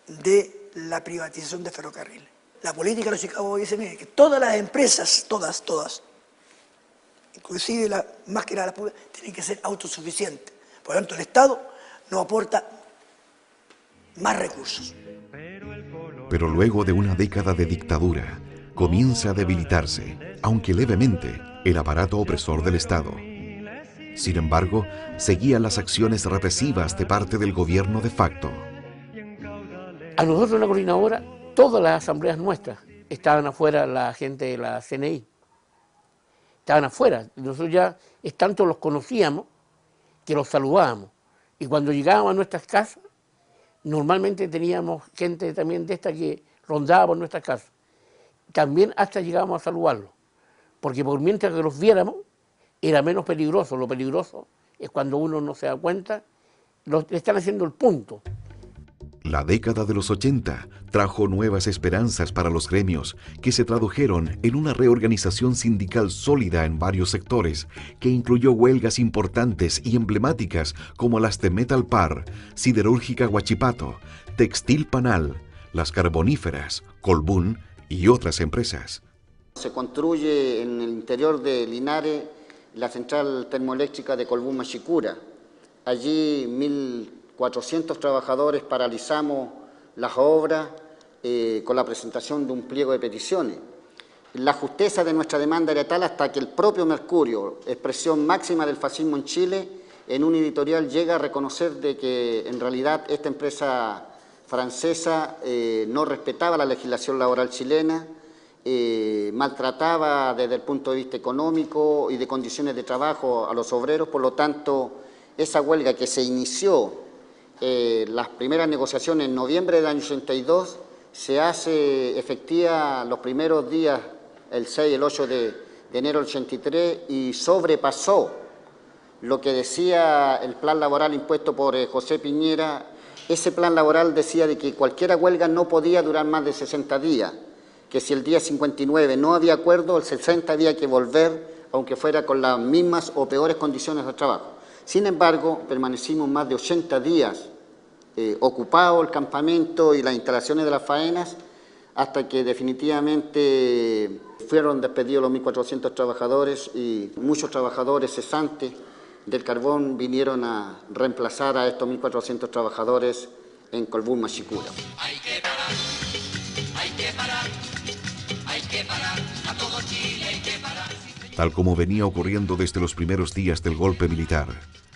de la privatización de ferrocarriles. La política de los Chicago Boys dice, mire, que todas las empresas, todas, inclusive más que la pública, tienen que ser autosuficientes. Por lo tanto, el Estado nos aporta más recursos.
Pero luego de una década de dictadura, comienza a debilitarse, aunque levemente, el aparato opresor del Estado. Sin embargo, seguían las acciones represivas de parte del gobierno de facto.
A nosotros en la coordinadora, todas las asambleas nuestras estaban afuera, la gente de la CNI. Estaban afuera. Nosotros ya tanto los conocíamos que los saludábamos. Y cuando llegábamos a nuestras casas, normalmente teníamos gente también de esta que rondaba por nuestras casas. También hasta llegábamos a saludarlos. Porque por mientras que los viéramos, era menos peligroso. Lo peligroso es cuando uno no se da cuenta, le están haciendo el punto.
La década de los 80 trajo nuevas esperanzas para los gremios, que se tradujeron en una reorganización sindical sólida en varios sectores, que incluyó huelgas importantes y emblemáticas como las de Metalpar, Siderúrgica Huachipato, Textil Panal, las carboníferas, Colbún y otras empresas.
Se construye en el interior de Linares la central termoeléctrica de Colbún Machicura. Allí 1.400 trabajadores paralizamos las obras con la presentación de un pliego de peticiones. La justeza de nuestra demanda era tal hasta que el propio Mercurio, expresión máxima del fascismo en Chile, en un editorial llega a reconocer de que en realidad esta empresa francesa no respetaba la legislación laboral chilena, maltrataba desde el punto de vista económico y de condiciones de trabajo a los obreros. Por lo tanto, esa huelga que se inició, las primeras negociaciones en noviembre del año 82, se hace efectiva los primeros días, el 6 y el 8 de enero del 83, y sobrepasó lo que decía el plan laboral impuesto por José Piñera. Ese plan laboral decía de que cualquier huelga no podía durar más de 60 días, que si el día 59 no había acuerdo, el 60 había que volver, aunque fuera con las mismas o peores condiciones de trabajo. Sin embargo, permanecimos más de 80 días ocupado el campamento y las instalaciones de las faenas, hasta que definitivamente fueron despedidos los 1.400 trabajadores y muchos trabajadores cesantes del carbón vinieron a reemplazar a estos 1.400 trabajadores en Colbún Machicura.
Hay que parar, a todo Chile hay que parar.
Tal como venía ocurriendo desde los primeros días del golpe militar,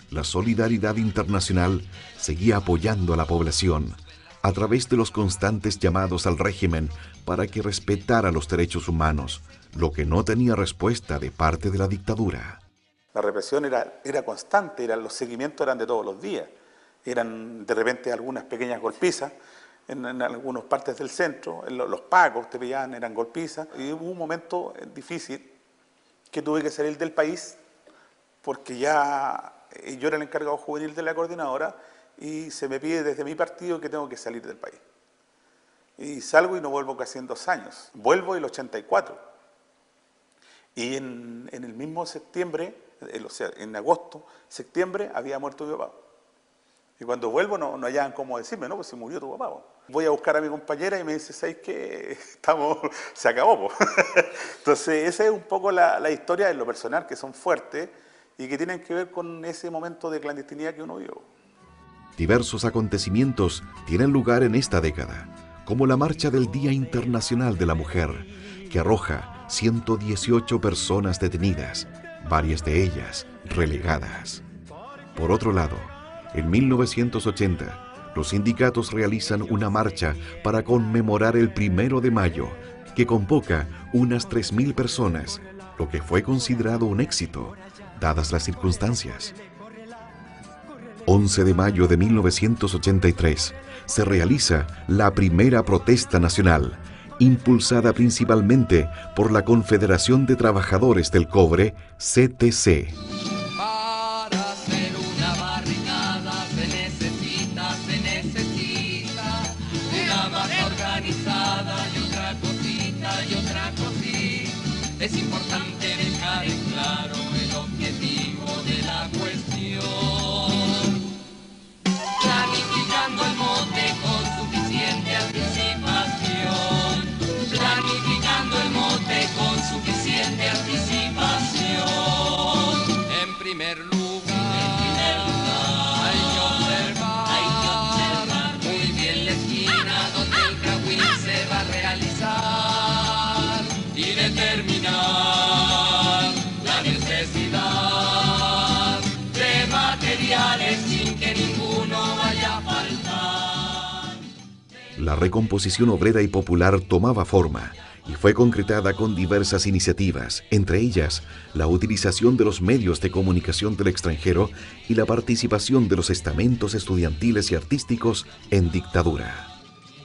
la solidaridad internacional seguía apoyando a la población a través de los constantes llamados al régimen para que respetara los derechos humanos, lo que no tenía respuesta de parte de la dictadura.
La represión era constante, los seguimientos eran de todos los días. Eran de repente algunas pequeñas golpizas en algunas partes del centro, los pacos te pillaban, eran golpizas. Y hubo un momento difícil que tuve que salir del país porque ya yo era el encargado juvenil de la coordinadora y se me pide desde mi partido que tengo que salir del país. Y salgo y no vuelvo casi en 2 años. Vuelvo en el 84. Y en el mismo septiembre, o sea, en agosto, septiembre, había muerto mi papá. Y cuando vuelvo no hallaban cómo decirme, no, pues se murió tu papá. Voy a buscar a mi compañera y me dice, ¿sabes qué? Se acabó. Entonces, esa es un poco la historia en lo personal, que son fuertes y que tienen que ver con ese momento de clandestinidad que uno vivió.
Diversos acontecimientos tienen lugar en esta década, como la marcha del Día Internacional de la Mujer, que arroja 118 personas detenidas, varias de ellas relegadas. Por otro lado, en 1980, los sindicatos realizan una marcha para conmemorar el 1 de mayo, que convoca unas 3.000 personas, lo que fue considerado un éxito, dadas las circunstancias. 11 de mayo de 1983, se realiza la primera protesta nacional, impulsada principalmente por la Confederación de Trabajadores del Cobre, CTC.
Para hacer una barricada se necesita una masa organizada y otra cosita. Es importante dejar en claro el objetivo de la cuestión. Planificando el mote con suficiente anticipación. Planificando el mote con suficiente anticipación. En primer lugar, hay que observar muy bien la esquina donde el Cahuín se va a realizar y determinar la necesidad de materiales sin que ninguno vaya a faltar.
La recomposición obrera y popular tomaba forma y fue concretada con diversas iniciativas, entre ellas la utilización de los medios de comunicación del extranjero y la participación de los estamentos estudiantiles y artísticos en dictadura.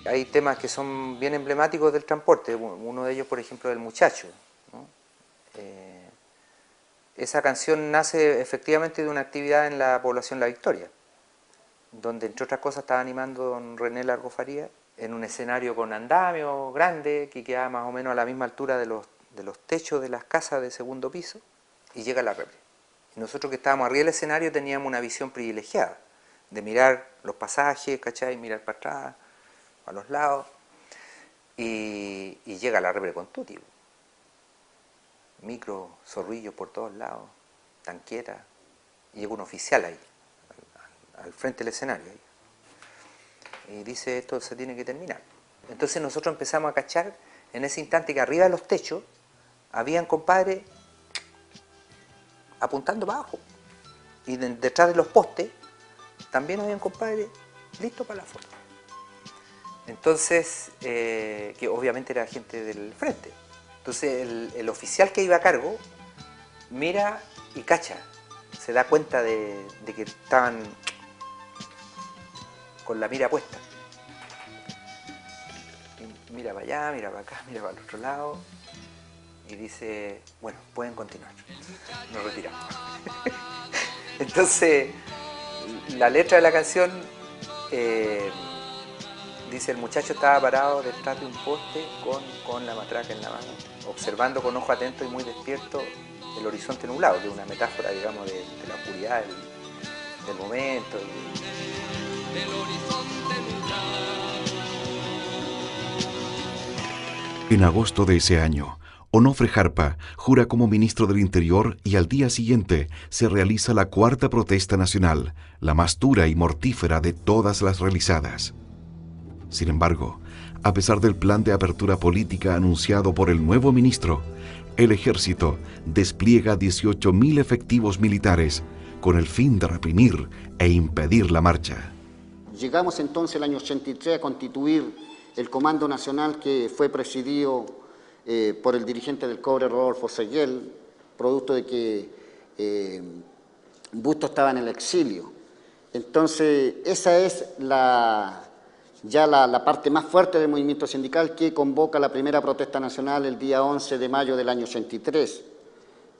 Hay temas que son bien emblemáticos del transporte, uno de ellos, por ejemplo, El Muchacho, ¿no? Esa canción nace efectivamente de una actividad en la población La Victoria, donde entre otras cosas estaba animando don René Largo Faría, en un escenario con andamio grande, que quedaba más o menos a la misma altura de los techos de las casas de segundo piso, y llega la repre. Y nosotros que estábamos arriba del escenario teníamos una visión privilegiada, de mirar los pasajes, ¿cachai? Mirar para atrás, a los lados, y llega la repre con tutti. Micro, zorrillos por todos lados, tanquetas, y llega un oficial ahí, al frente del escenario. Ahí. Y dice, esto se tiene que terminar. Entonces nosotros empezamos a cachar en ese instante que arriba de los techos habían compadres apuntando para abajo. Y detrás de los postes también habían compadres listos para la foto. Entonces, que obviamente era gente del frente. Entonces el oficial que iba a cargo mira y cacha, se da cuenta de que estaban con la mira puesta. Y mira para allá, mira para acá, mira para el otro lado y dice, bueno, pueden continuar, nos retiramos. Entonces, la letra de la canción dice, el muchacho estaba parado detrás de un poste con la matraca en la mano, observando con ojo atento y muy despierto el horizonte nublado, que es una metáfora, digamos, de la oscuridad del momento.
En agosto de ese año, Onofre Jarpa jura como ministro del Interior y al día siguiente se realiza la cuarta protesta nacional, la más dura y mortífera de todas las realizadas. Sin embargo, a pesar del plan de apertura política anunciado por el nuevo ministro, el ejército despliega 18.000 efectivos militares con el fin de reprimir e impedir la marcha.
Llegamos entonces el año 83 a constituir el Comando Nacional, que fue presidido por el dirigente del cobre Rodolfo Seguel, producto de que Busto estaba en el exilio. Entonces esa es la parte más fuerte del movimiento sindical, que convoca la primera protesta nacional el día 11 de mayo del año 83.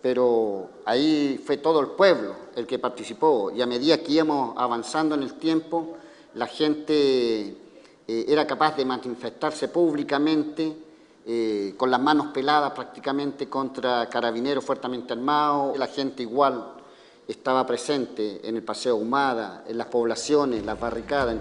Pero ahí fue todo el pueblo el que participó, y a medida que íbamos avanzando en el tiempo, la gente era capaz de manifestarse públicamente, con las manos peladas prácticamente contra carabineros fuertemente armados. La gente igual estaba presente en el Paseo Ahumada, en las poblaciones, las barricadas.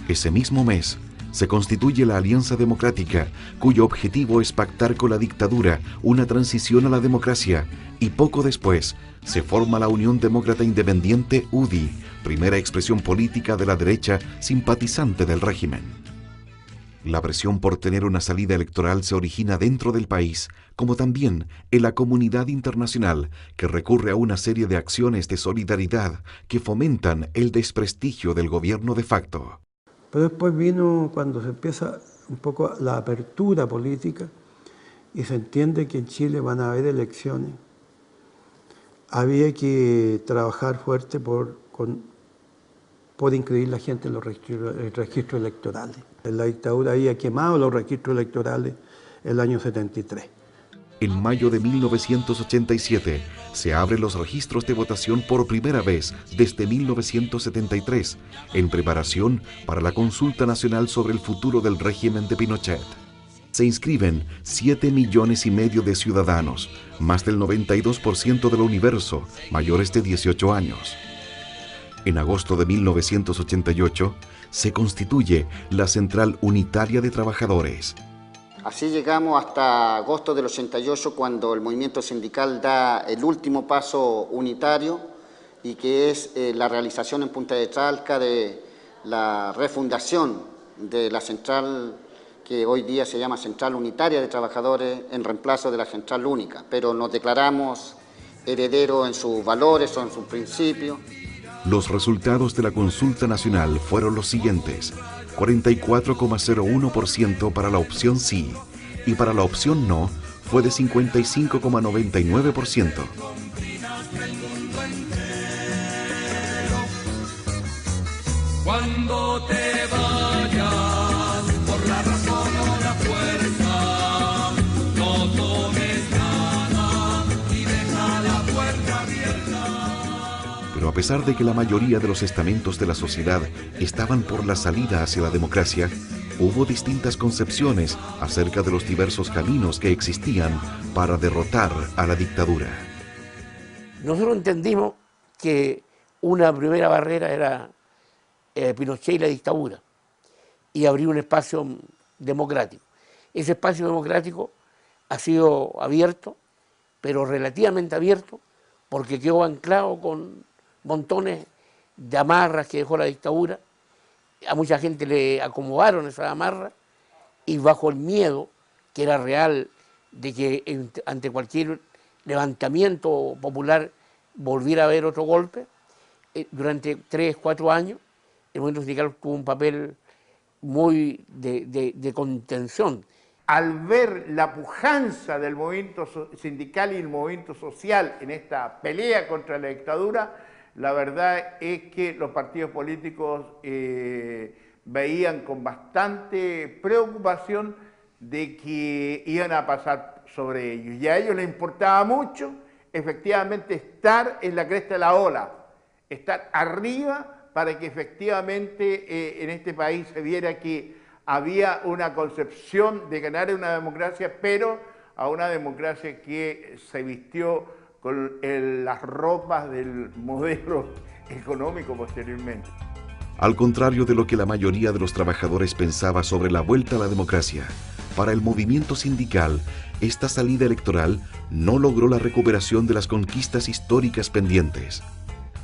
Ese mismo mes se constituye la Alianza Democrática, cuyo objetivo es pactar con la dictadura una transición a la democracia, y poco después se forma la Unión Demócrata Independiente UDI, primera expresión política de la derecha simpatizante del régimen. La presión por tener una salida electoral se origina dentro del país, como también en la comunidad internacional, que recurre a una serie de acciones de solidaridad que fomentan el desprestigio del gobierno de facto.
Pero después vino cuando se empieza un poco la apertura política y se entiende que en Chile van a haber elecciones. Había que trabajar fuerte por inscribir la gente en los registros electorales. La dictadura había quemado los registros electorales el año 73.
En mayo de 1987 se abren los registros de votación por primera vez desde 1973, en preparación para la consulta nacional sobre el futuro del régimen de Pinochet. Se inscriben 7,5 millones de ciudadanos, más del 92% del universo, mayores de 18 años. En agosto de 1988 se constituye la Central Unitaria de Trabajadores.
Así llegamos hasta agosto del 88, cuando el movimiento sindical da el último paso unitario, y que es la realización en Punta de Talca de la refundación de la central, que hoy día se llama Central Unitaria de Trabajadores, en reemplazo de la Central Única. Pero nos declaramos herederos en sus valores o en sus principios.
Los resultados de la consulta nacional fueron los siguientes: 44,01% para la opción sí, y para la opción no fue de 55,99%.
Cuando te vayas, por la razón o la fuerza, no tomes nada y deja la puerta abierta.
Pero a pesar de que la mayoría de los estamentos de la sociedad estaban por la salida hacia la democracia, hubo distintas concepciones acerca de los diversos caminos que existían para derrotar a la dictadura.
Nosotros entendimos que una primera barrera era Pinochet y la dictadura, y abrir un espacio democrático. Ese espacio democrático ha sido abierto, pero relativamente abierto, porque quedó anclado con montones de amarras que dejó la dictadura. A mucha gente le acomodaron esas amarras, y bajo el miedo, que era real, de que ante cualquier levantamiento popular volviera a haber otro golpe, durante 3, 4 años el movimiento sindical tuvo un papel muy de contención.
Al ver la pujanza del movimiento sindical y el movimiento social en esta pelea contra la dictadura, la verdad es que los partidos políticos veían con bastante preocupación de que iban a pasar sobre ellos. Y a ellos les importaba mucho, efectivamente, estar en la cresta de la ola, estar arriba para que efectivamente en este país se viera que había una concepción de ganar una democracia, pero a una democracia que se vistió con las ropas del modelo económico posteriormente.
Al contrario de lo que la mayoría de los trabajadores pensaba sobre la vuelta a la democracia, para el movimiento sindical, esta salida electoral no logró la recuperación de las conquistas históricas pendientes.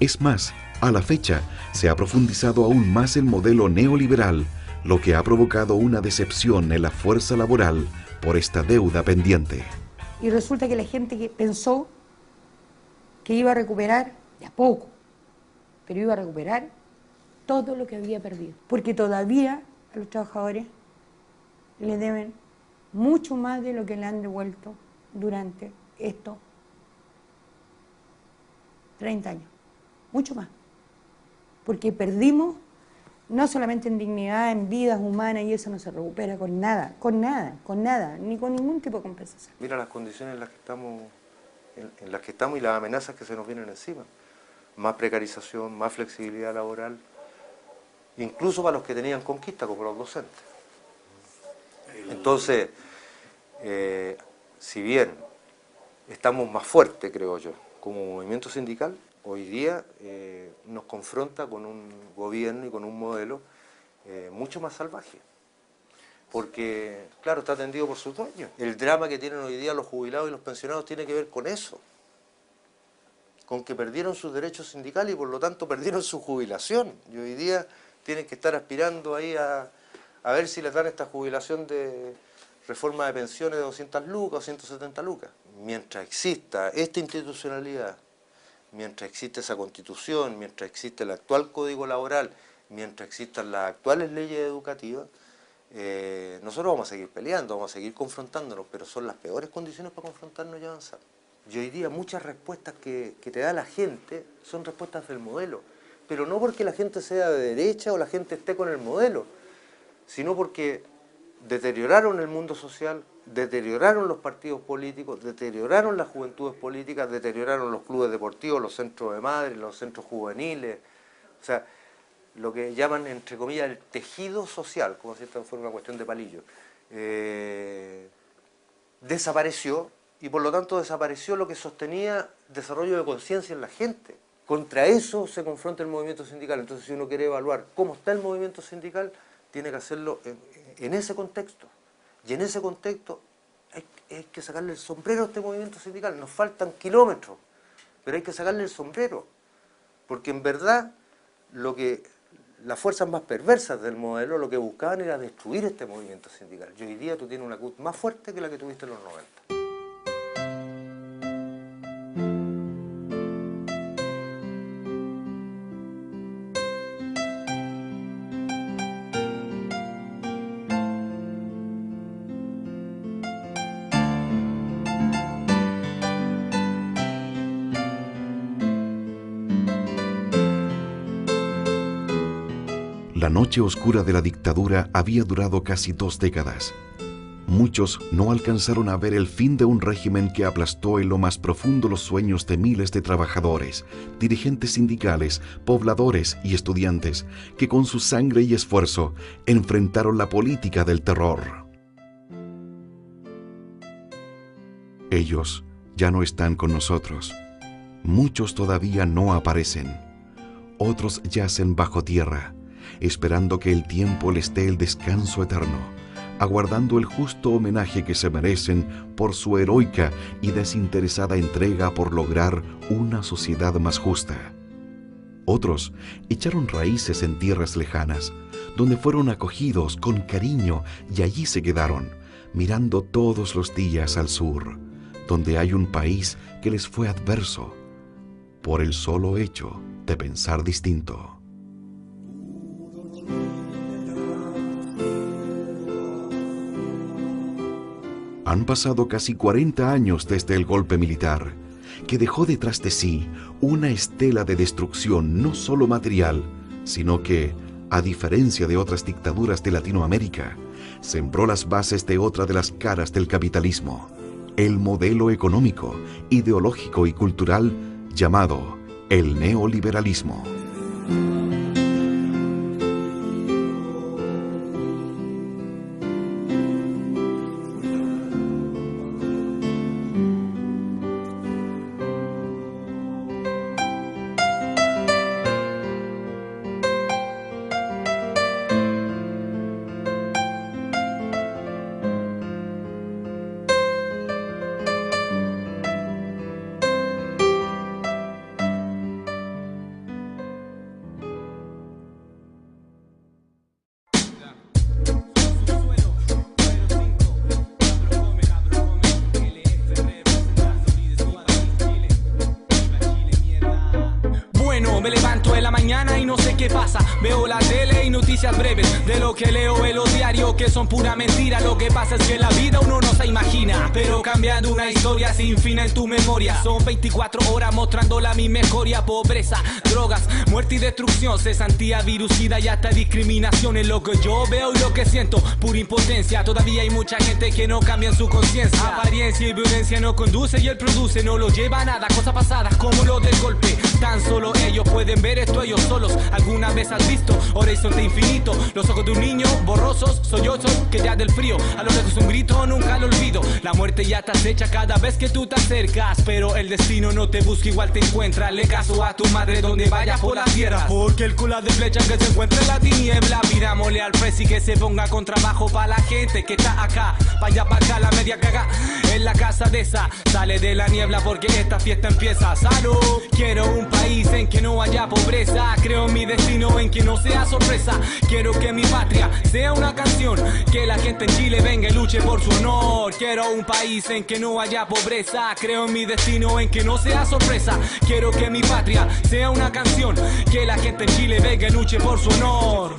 Es más, a la fecha, se ha profundizado aún más el modelo neoliberal, lo que ha provocado una decepción en la fuerza laboral por esta deuda pendiente.
Y resulta que la gente que pensó que iba a recuperar, de a poco, pero iba a recuperar todo lo que había perdido. Porque todavía a los trabajadores le deben mucho más de lo que le han devuelto durante estos 30 años. Mucho más. Porque perdimos no solamente en dignidad, en vidas humanas, y eso no se recupera con nada, ni con ningún tipo de compensación.
Mira las condiciones en las que estamos y las amenazas que se nos vienen encima. Más precarización, más flexibilidad laboral, incluso para los que tenían conquista, como los docentes. Entonces, si bien estamos más fuertes, creo yo, como movimiento sindical, hoy día nos confronta con un gobierno y con un modelo mucho más salvaje. Porque, claro, está atendido por sus dueños. El drama que tienen hoy día los jubilados y los pensionados tiene que ver con eso. Con que perdieron sus derechos sindicales y por lo tanto perdieron su jubilación. Y hoy día tienen que estar aspirando ahí a ver si les dan esta jubilación de reforma de pensiones de 200 lucas o 170 lucas. Mientras exista esta institucionalidad, mientras existe esa constitución, mientras existe el actual código laboral, mientras existan las actuales leyes educativas, nosotros vamos a seguir peleando, vamos a seguir confrontándonos, pero son las peores condiciones para confrontarnos y avanzar. Y hoy día muchas respuestas que te da la gente son respuestas del modelo, pero no porque la gente sea de derecha o la gente esté con el modelo, sino porque deterioraron el mundo social, deterioraron los partidos políticos, deterioraron las juventudes políticas, deterioraron los clubes deportivos, los centros de madres, los centros juveniles, o sea, lo que llaman, entre comillas, el tejido social, como si esto fuera una cuestión de palillo, desapareció, y por lo tanto desapareció lo que sostenía desarrollo de conciencia en la gente. Contra eso se confronta el movimiento sindical. Entonces, si uno quiere evaluar cómo está el movimiento sindical, tiene que hacerlo en ese contexto. Y en ese contexto hay que sacarle el sombrero a este movimiento sindical. Nos faltan kilómetros, pero hay que sacarle el sombrero. Porque en verdad, las fuerzas más perversas del modelo lo que buscaban era destruir este movimiento sindical. Y hoy día tú tienes una CUT más fuerte que la que tuviste en los 90.
La noche oscura de la dictadura había durado casi 2 décadas. Muchos no alcanzaron a ver el fin de un régimen que aplastó en lo más profundo los sueños de miles de trabajadores, dirigentes sindicales, pobladores y estudiantes que con su sangre y esfuerzo enfrentaron la política del terror. Ellos ya no están con nosotros. Muchos todavía no aparecen. Otros yacen bajo tierra, esperando que el tiempo les dé el descanso eterno, aguardando el justo homenaje que se merecen por su heroica y desinteresada entrega por lograr una sociedad más justa. Otros echaron raíces en tierras lejanas, donde fueron acogidos con cariño y allí se quedaron, mirando todos los días al sur, donde hay un país que les fue adverso, por el solo hecho de pensar distinto. Han pasado casi 40 años desde el golpe militar, que dejó detrás de sí una estela de destrucción no solo material, sino que, a diferencia de otras dictaduras de Latinoamérica, sembró las bases de otra de las caras del capitalismo, el modelo económico, ideológico y cultural llamado el neoliberalismo.
Me levanto en la mañana y no sé qué pasa. Veo la tele y noticias breves de lo que leo en los diarios, que son pura mentira. Lo que pasa es que la vida uno no se imagina, pero cambiando una historia sin fin en tu memoria. Son 24 horas mostrando la misma escoria: pobreza, drogas, muerte y destrucción, cesantía, virucida y hasta discriminación. Es lo que yo veo y lo que siento, pura impotencia. Todavía hay mucha gente que no cambia en su conciencia. Apariencia y violencia no conduce y el produce no lo lleva a nada. Cosas pasadas como lo del golpe, tan solo ellos pueden ver esto ellos solos. ¿Alguna vez has visto horizonte infinito? Los ojos de un niño borrosos, sollozos, que ya del frío a lo lejos un grito, nunca lo olvido. La muerte ya te acecha cada vez que tú te acercas, pero el destino no te busca, igual te encuentra. Le caso a tu madre donde vaya por la tierra, porque el culo de flecha que se encuentra en la tiniebla. Pidámosle al presi que se ponga con trabajo para la gente que está acá, pa' allá pa' acá, la media caga en la casa de esa. Sale de la niebla porque esta fiesta empieza. Salud. Quiero un país en que no haya pobreza, creo mi destino en que no sea sorpresa. Quiero que mi patria sea una canción, que la gente en Chile venga y luche por su honor. Quiero un país en que no haya pobreza, creo mi destino en que no sea sorpresa. Quiero que mi patria sea una canción, que la gente en Chile venga y luche por su honor.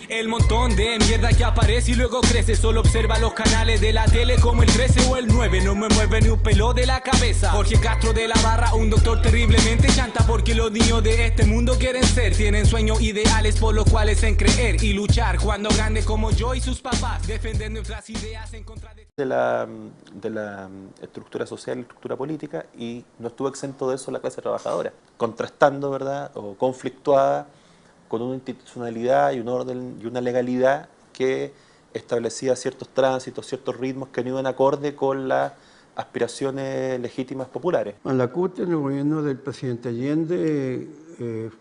El montón de mierda que aparece y luego crece, solo observa los canales de la tele como el 13 o el 9. No me mueve ni un pelo de la cabeza. Jorge Castro de la Barra, un doctor terriblemente chanta, porque los niños de este mundo quieren ser, tienen sueños ideales por los cuales en creer y luchar cuando grandes como yo y sus papás, defendiendo nuestras ideas en contra
de la estructura social y estructura política, y no estuvo exento de eso la clase trabajadora, contrastando, ¿verdad?, o conflictuada con una institucionalidad y un orden y una legalidad que establecía ciertos tránsitos, ciertos ritmos que no iban acorde con las aspiraciones legítimas populares.
La CUT en el gobierno del presidente Allende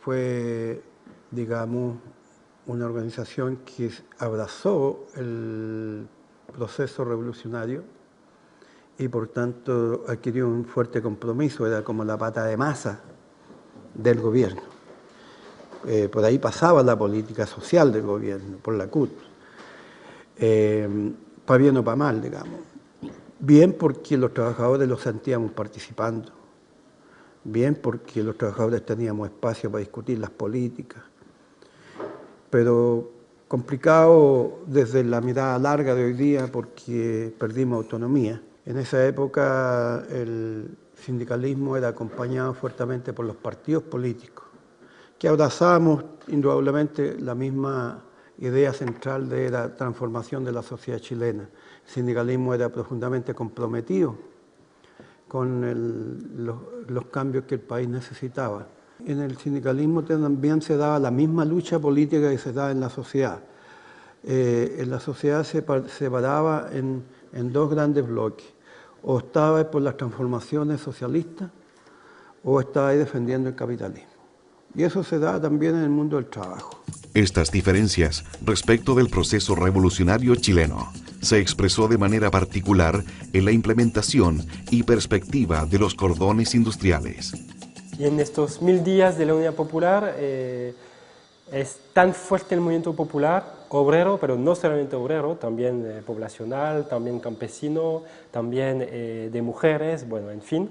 fue, digamos, una organización que abrazó el proceso revolucionario y por tanto adquirió un fuerte compromiso, era como la pata de masa del gobierno. Por ahí pasaba la política social del gobierno, por la CUT, para bien o para mal, digamos. Bien porque los trabajadores los sentíamos participando, bien porque los trabajadores teníamos espacio para discutir las políticas, pero complicado desde la mirada larga de hoy día porque perdimos autonomía. En esa época el sindicalismo era acompañado fuertemente por los partidos políticos, que abrazábamos indudablemente la misma idea central de la transformación de la sociedad chilena. El sindicalismo era profundamente comprometido con los cambios que el país necesitaba. En el sindicalismo también se daba la misma lucha política que se da en la sociedad. En la sociedad se separaba en dos grandes bloques. O estaba por las transformaciones socialistas o estaba defendiendo el capitalismo. Y eso se da también en el mundo del trabajo.
Estas diferencias respecto del proceso revolucionario chileno se expresó de manera particular en la implementación y perspectiva de los cordones industriales.
Y en estos 1000 días de la Unidad Popular es tan fuerte el movimiento popular, obrero, pero no solamente obrero, también poblacional, también campesino, también de mujeres, bueno, en fin.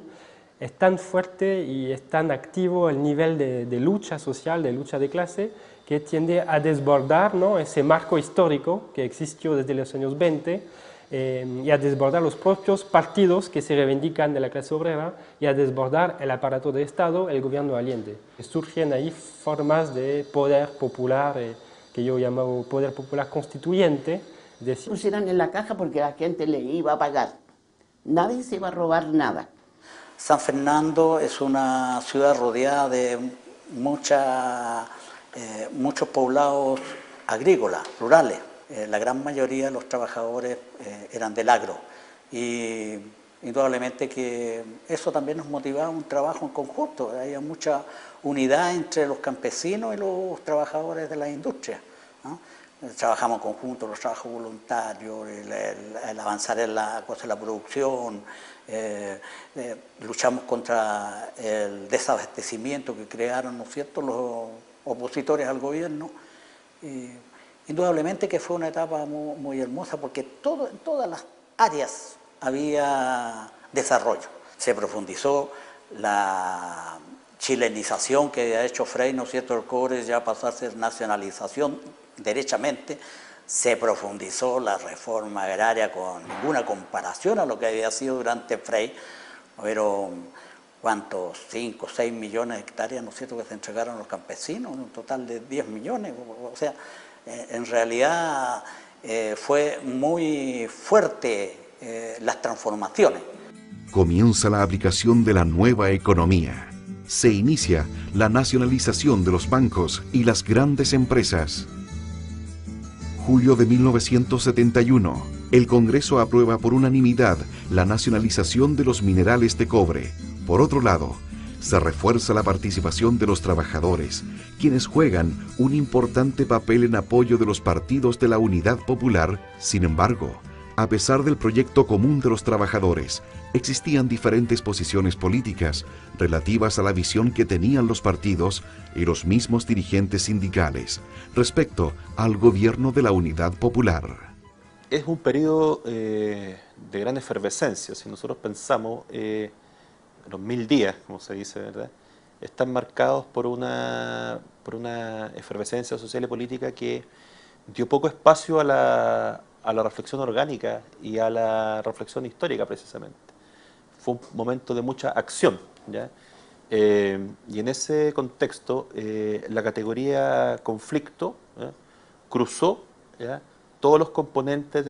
Es tan fuerte y es tan activo el nivel de lucha social, de lucha de clase, que tiende a desbordar, ¿no?, ese marco histórico que existió desde los años 20 y a desbordar los propios partidos que se reivindican de la clase obrera y a desbordar el aparato de Estado, el gobierno de Allende. Surgen ahí formas de poder popular, que yo llamo poder popular constituyente.
Pusieran en la caja porque la gente le iba a pagar. Nadie se iba a robar nada.
San Fernando es una ciudad rodeada de muchos poblados agrícolas, rurales. La gran mayoría de los trabajadores eran del agro y indudablemente que eso también nos motivaba un trabajo en conjunto. Había mucha unidad entre los campesinos y los trabajadores de la industria, ¿no? Trabajamos en conjunto, los trabajos voluntarios, el avanzar en la cosa de la producción, luchamos contra el desabastecimiento que crearon, ¿no es cierto?, los opositores al gobierno. Indudablemente que fue una etapa muy hermosa porque en todas las áreas había desarrollo. Se profundizó la chilenización que había hecho Frei, ¿no es cierto?, el cobre ya pasó a ser nacionalización derechamente. Se profundizó la reforma agraria con ninguna comparación a lo que había sido durante Frei. Hubieron, ¿cuántos? 5 o 6 millones de hectáreas, ¿no es cierto?, que se entregaron a los campesinos, un total de 10 millones. O sea, en realidad fue muy fuerte las transformaciones.
Comienza la aplicación de la nueva economía. Se inicia la nacionalización de los bancos y las grandes empresas. Julio de 1971, el Congreso aprueba por unanimidad la nacionalización de los minerales de cobre. Por otro lado, se refuerza la participación de los trabajadores, quienes juegan un importante papel en apoyo de los partidos de la Unidad Popular. Sin embargo, a pesar del proyecto común de los trabajadores, existían diferentes posiciones políticas relativas a la visión que tenían los partidos y los mismos dirigentes sindicales respecto al gobierno de la Unidad Popular.
Es un periodo de gran efervescencia. Si nosotros pensamos, los 1000 días, como se dice, ¿verdad?, están marcados por una efervescencia social y política que dio poco espacio a la reflexión orgánica y a la reflexión histórica, precisamente. Fue un momento de mucha acción, ¿ya? Y en ese contexto, la categoría conflicto, ¿ya?, cruzó, ¿ya?, todos los componentes.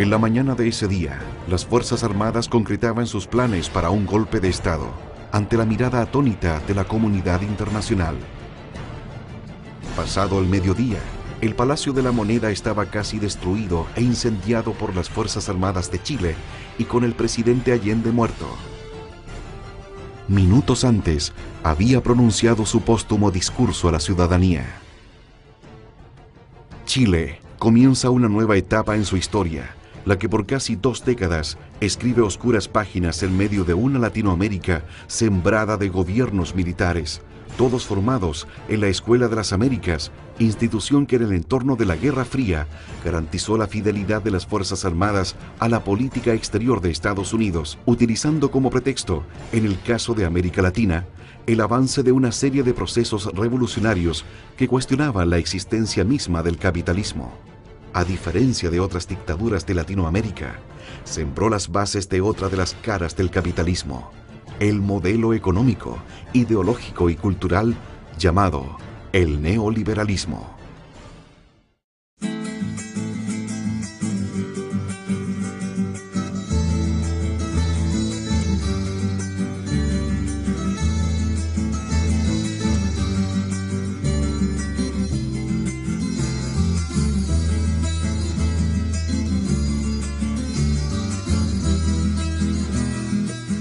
En la mañana de ese día, las Fuerzas Armadas concretaban sus planes para un golpe de Estado, ante la mirada atónita de la comunidad internacional. Pasado el mediodía, el Palacio de la Moneda estaba casi destruido e incendiado por las Fuerzas Armadas de Chile y con el presidente Allende muerto. Minutos antes, había pronunciado su póstumo discurso a la ciudadanía. Chile comienza una nueva etapa en su historia, la que por casi 2 décadas escribe oscuras páginas en medio de una Latinoamérica sembrada de gobiernos militares, todos formados en la Escuela de las Américas, institución que en el entorno de la Guerra Fría garantizó la fidelidad de las Fuerzas Armadas a la política exterior de Estados Unidos, utilizando como pretexto, en el caso de América Latina, el avance de una serie de procesos revolucionarios que cuestionaban la existencia misma del capitalismo. A diferencia de otras dictaduras de Latinoamérica, sembró las bases de otra de las caras del capitalismo, el modelo económico, ideológico y cultural llamado el neoliberalismo.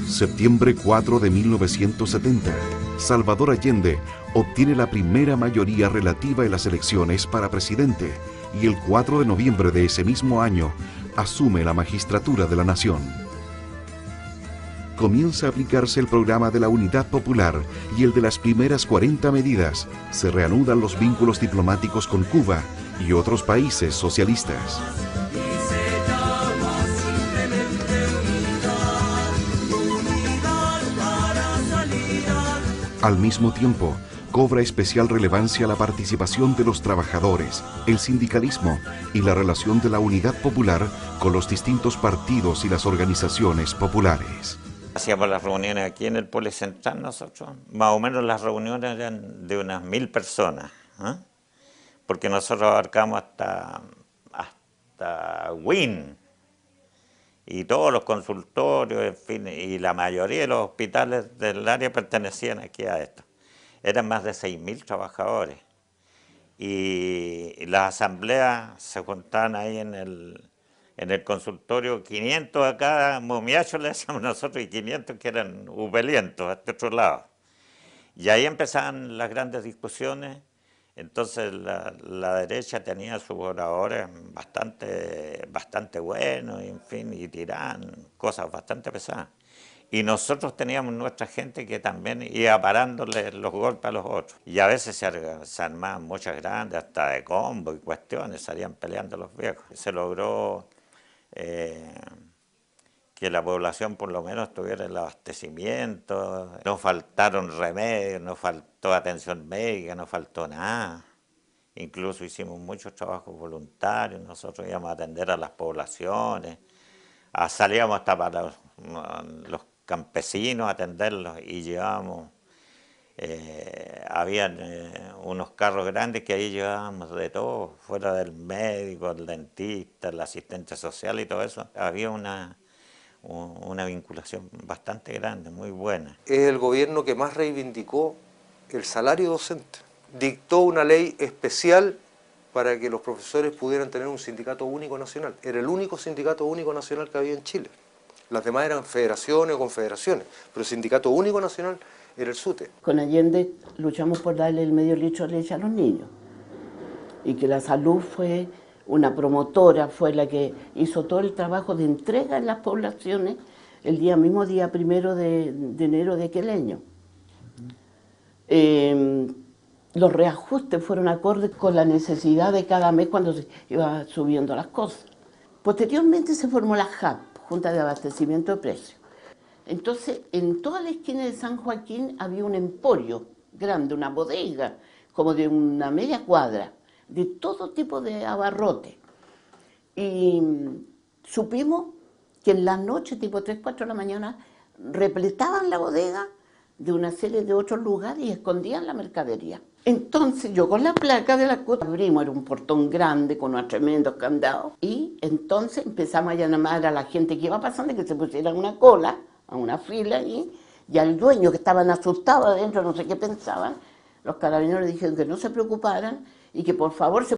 Septiembre 4 de 1970, Salvador Allende obtiene la primera mayoría relativa en las elecciones para presidente y el 4 de noviembre de ese mismo año asume la magistratura de la nación. Comienza a aplicarse el programa de la Unidad Popular y el de las primeras 40 medidas. Se reanudan los vínculos diplomáticos con Cuba y otros países socialistas. Al mismo tiempo, cobra especial relevancia la participación de los trabajadores, el sindicalismo y la relación de la Unidad Popular con los distintos partidos y las organizaciones populares.
Hacíamos las reuniones aquí en el Policentral nosotros, más o menos las reuniones eran de unas 1000 personas, ¿eh? Porque nosotros abarcamos hasta Wynn y todos los consultorios, en fin, y la mayoría de los hospitales del área pertenecían aquí a esto. Eran más de 6000 trabajadores y las asambleas se juntaban ahí en el consultorio, 500 a cada momiacho le decíamos nosotros y 500 que eran ubelientos a este otro lado. Y ahí empezaban las grandes discusiones. Entonces la derecha tenía sus oradores bastante buenos, en fin, y tiraban cosas bastante pesadas. Y nosotros teníamos nuestra gente que también iba parándole los golpes a los otros. Y a veces se armaban muchas grandes, hasta de combo y cuestiones, salían peleando los viejos. Se logró que la población por lo menos tuviera el abastecimiento, no faltaron remedios, no faltó atención médica, no faltó nada. Incluso hicimos muchos trabajos voluntarios, nosotros íbamos a atender a las poblaciones, salíamos hasta para los campesinos a atenderlos y llevábamos, habían unos carros grandes que ahí llevábamos de todo, fuera del médico, el dentista, el asistente social y todo eso. Había una vinculación bastante grande, muy buena.
Es el gobierno que más reivindicó el salario docente. Dictó una ley especial para que los profesores pudieran tener un sindicato único nacional. Era el único sindicato único nacional que había en Chile. Las demás eran federaciones o confederaciones, pero el sindicato único nacional era el SUTE.
Con Allende luchamos por darle el medio litro de leche a los niños y que la salud fue una promotora, fue la que hizo todo el trabajo de entrega en las poblaciones el mismo día 1 de enero de aquel año. Los reajustes fueron acordes con la necesidad de cada mes cuando se iba subiendo las cosas. Posteriormente se formó la JAP, Junta de Abastecimiento de Precios. Entonces, en toda la esquina de San Joaquín había un emporio grande, una bodega, como de una media cuadra, de todo tipo de abarrotes. Y supimos que en la noche, tipo 3, 4 de la mañana, repletaban la bodega de una serie de otros lugares y escondían la mercadería. Entonces yo con la placa de la CUT abrimos, era un portón grande con unos tremendos candados, y entonces empezamos a llamar a la gente que iba pasando que se pusiera una cola, a una fila, y al dueño, que estaban asustados adentro, no sé qué pensaban, los carabineros dijeron que no se preocuparan y que por favor se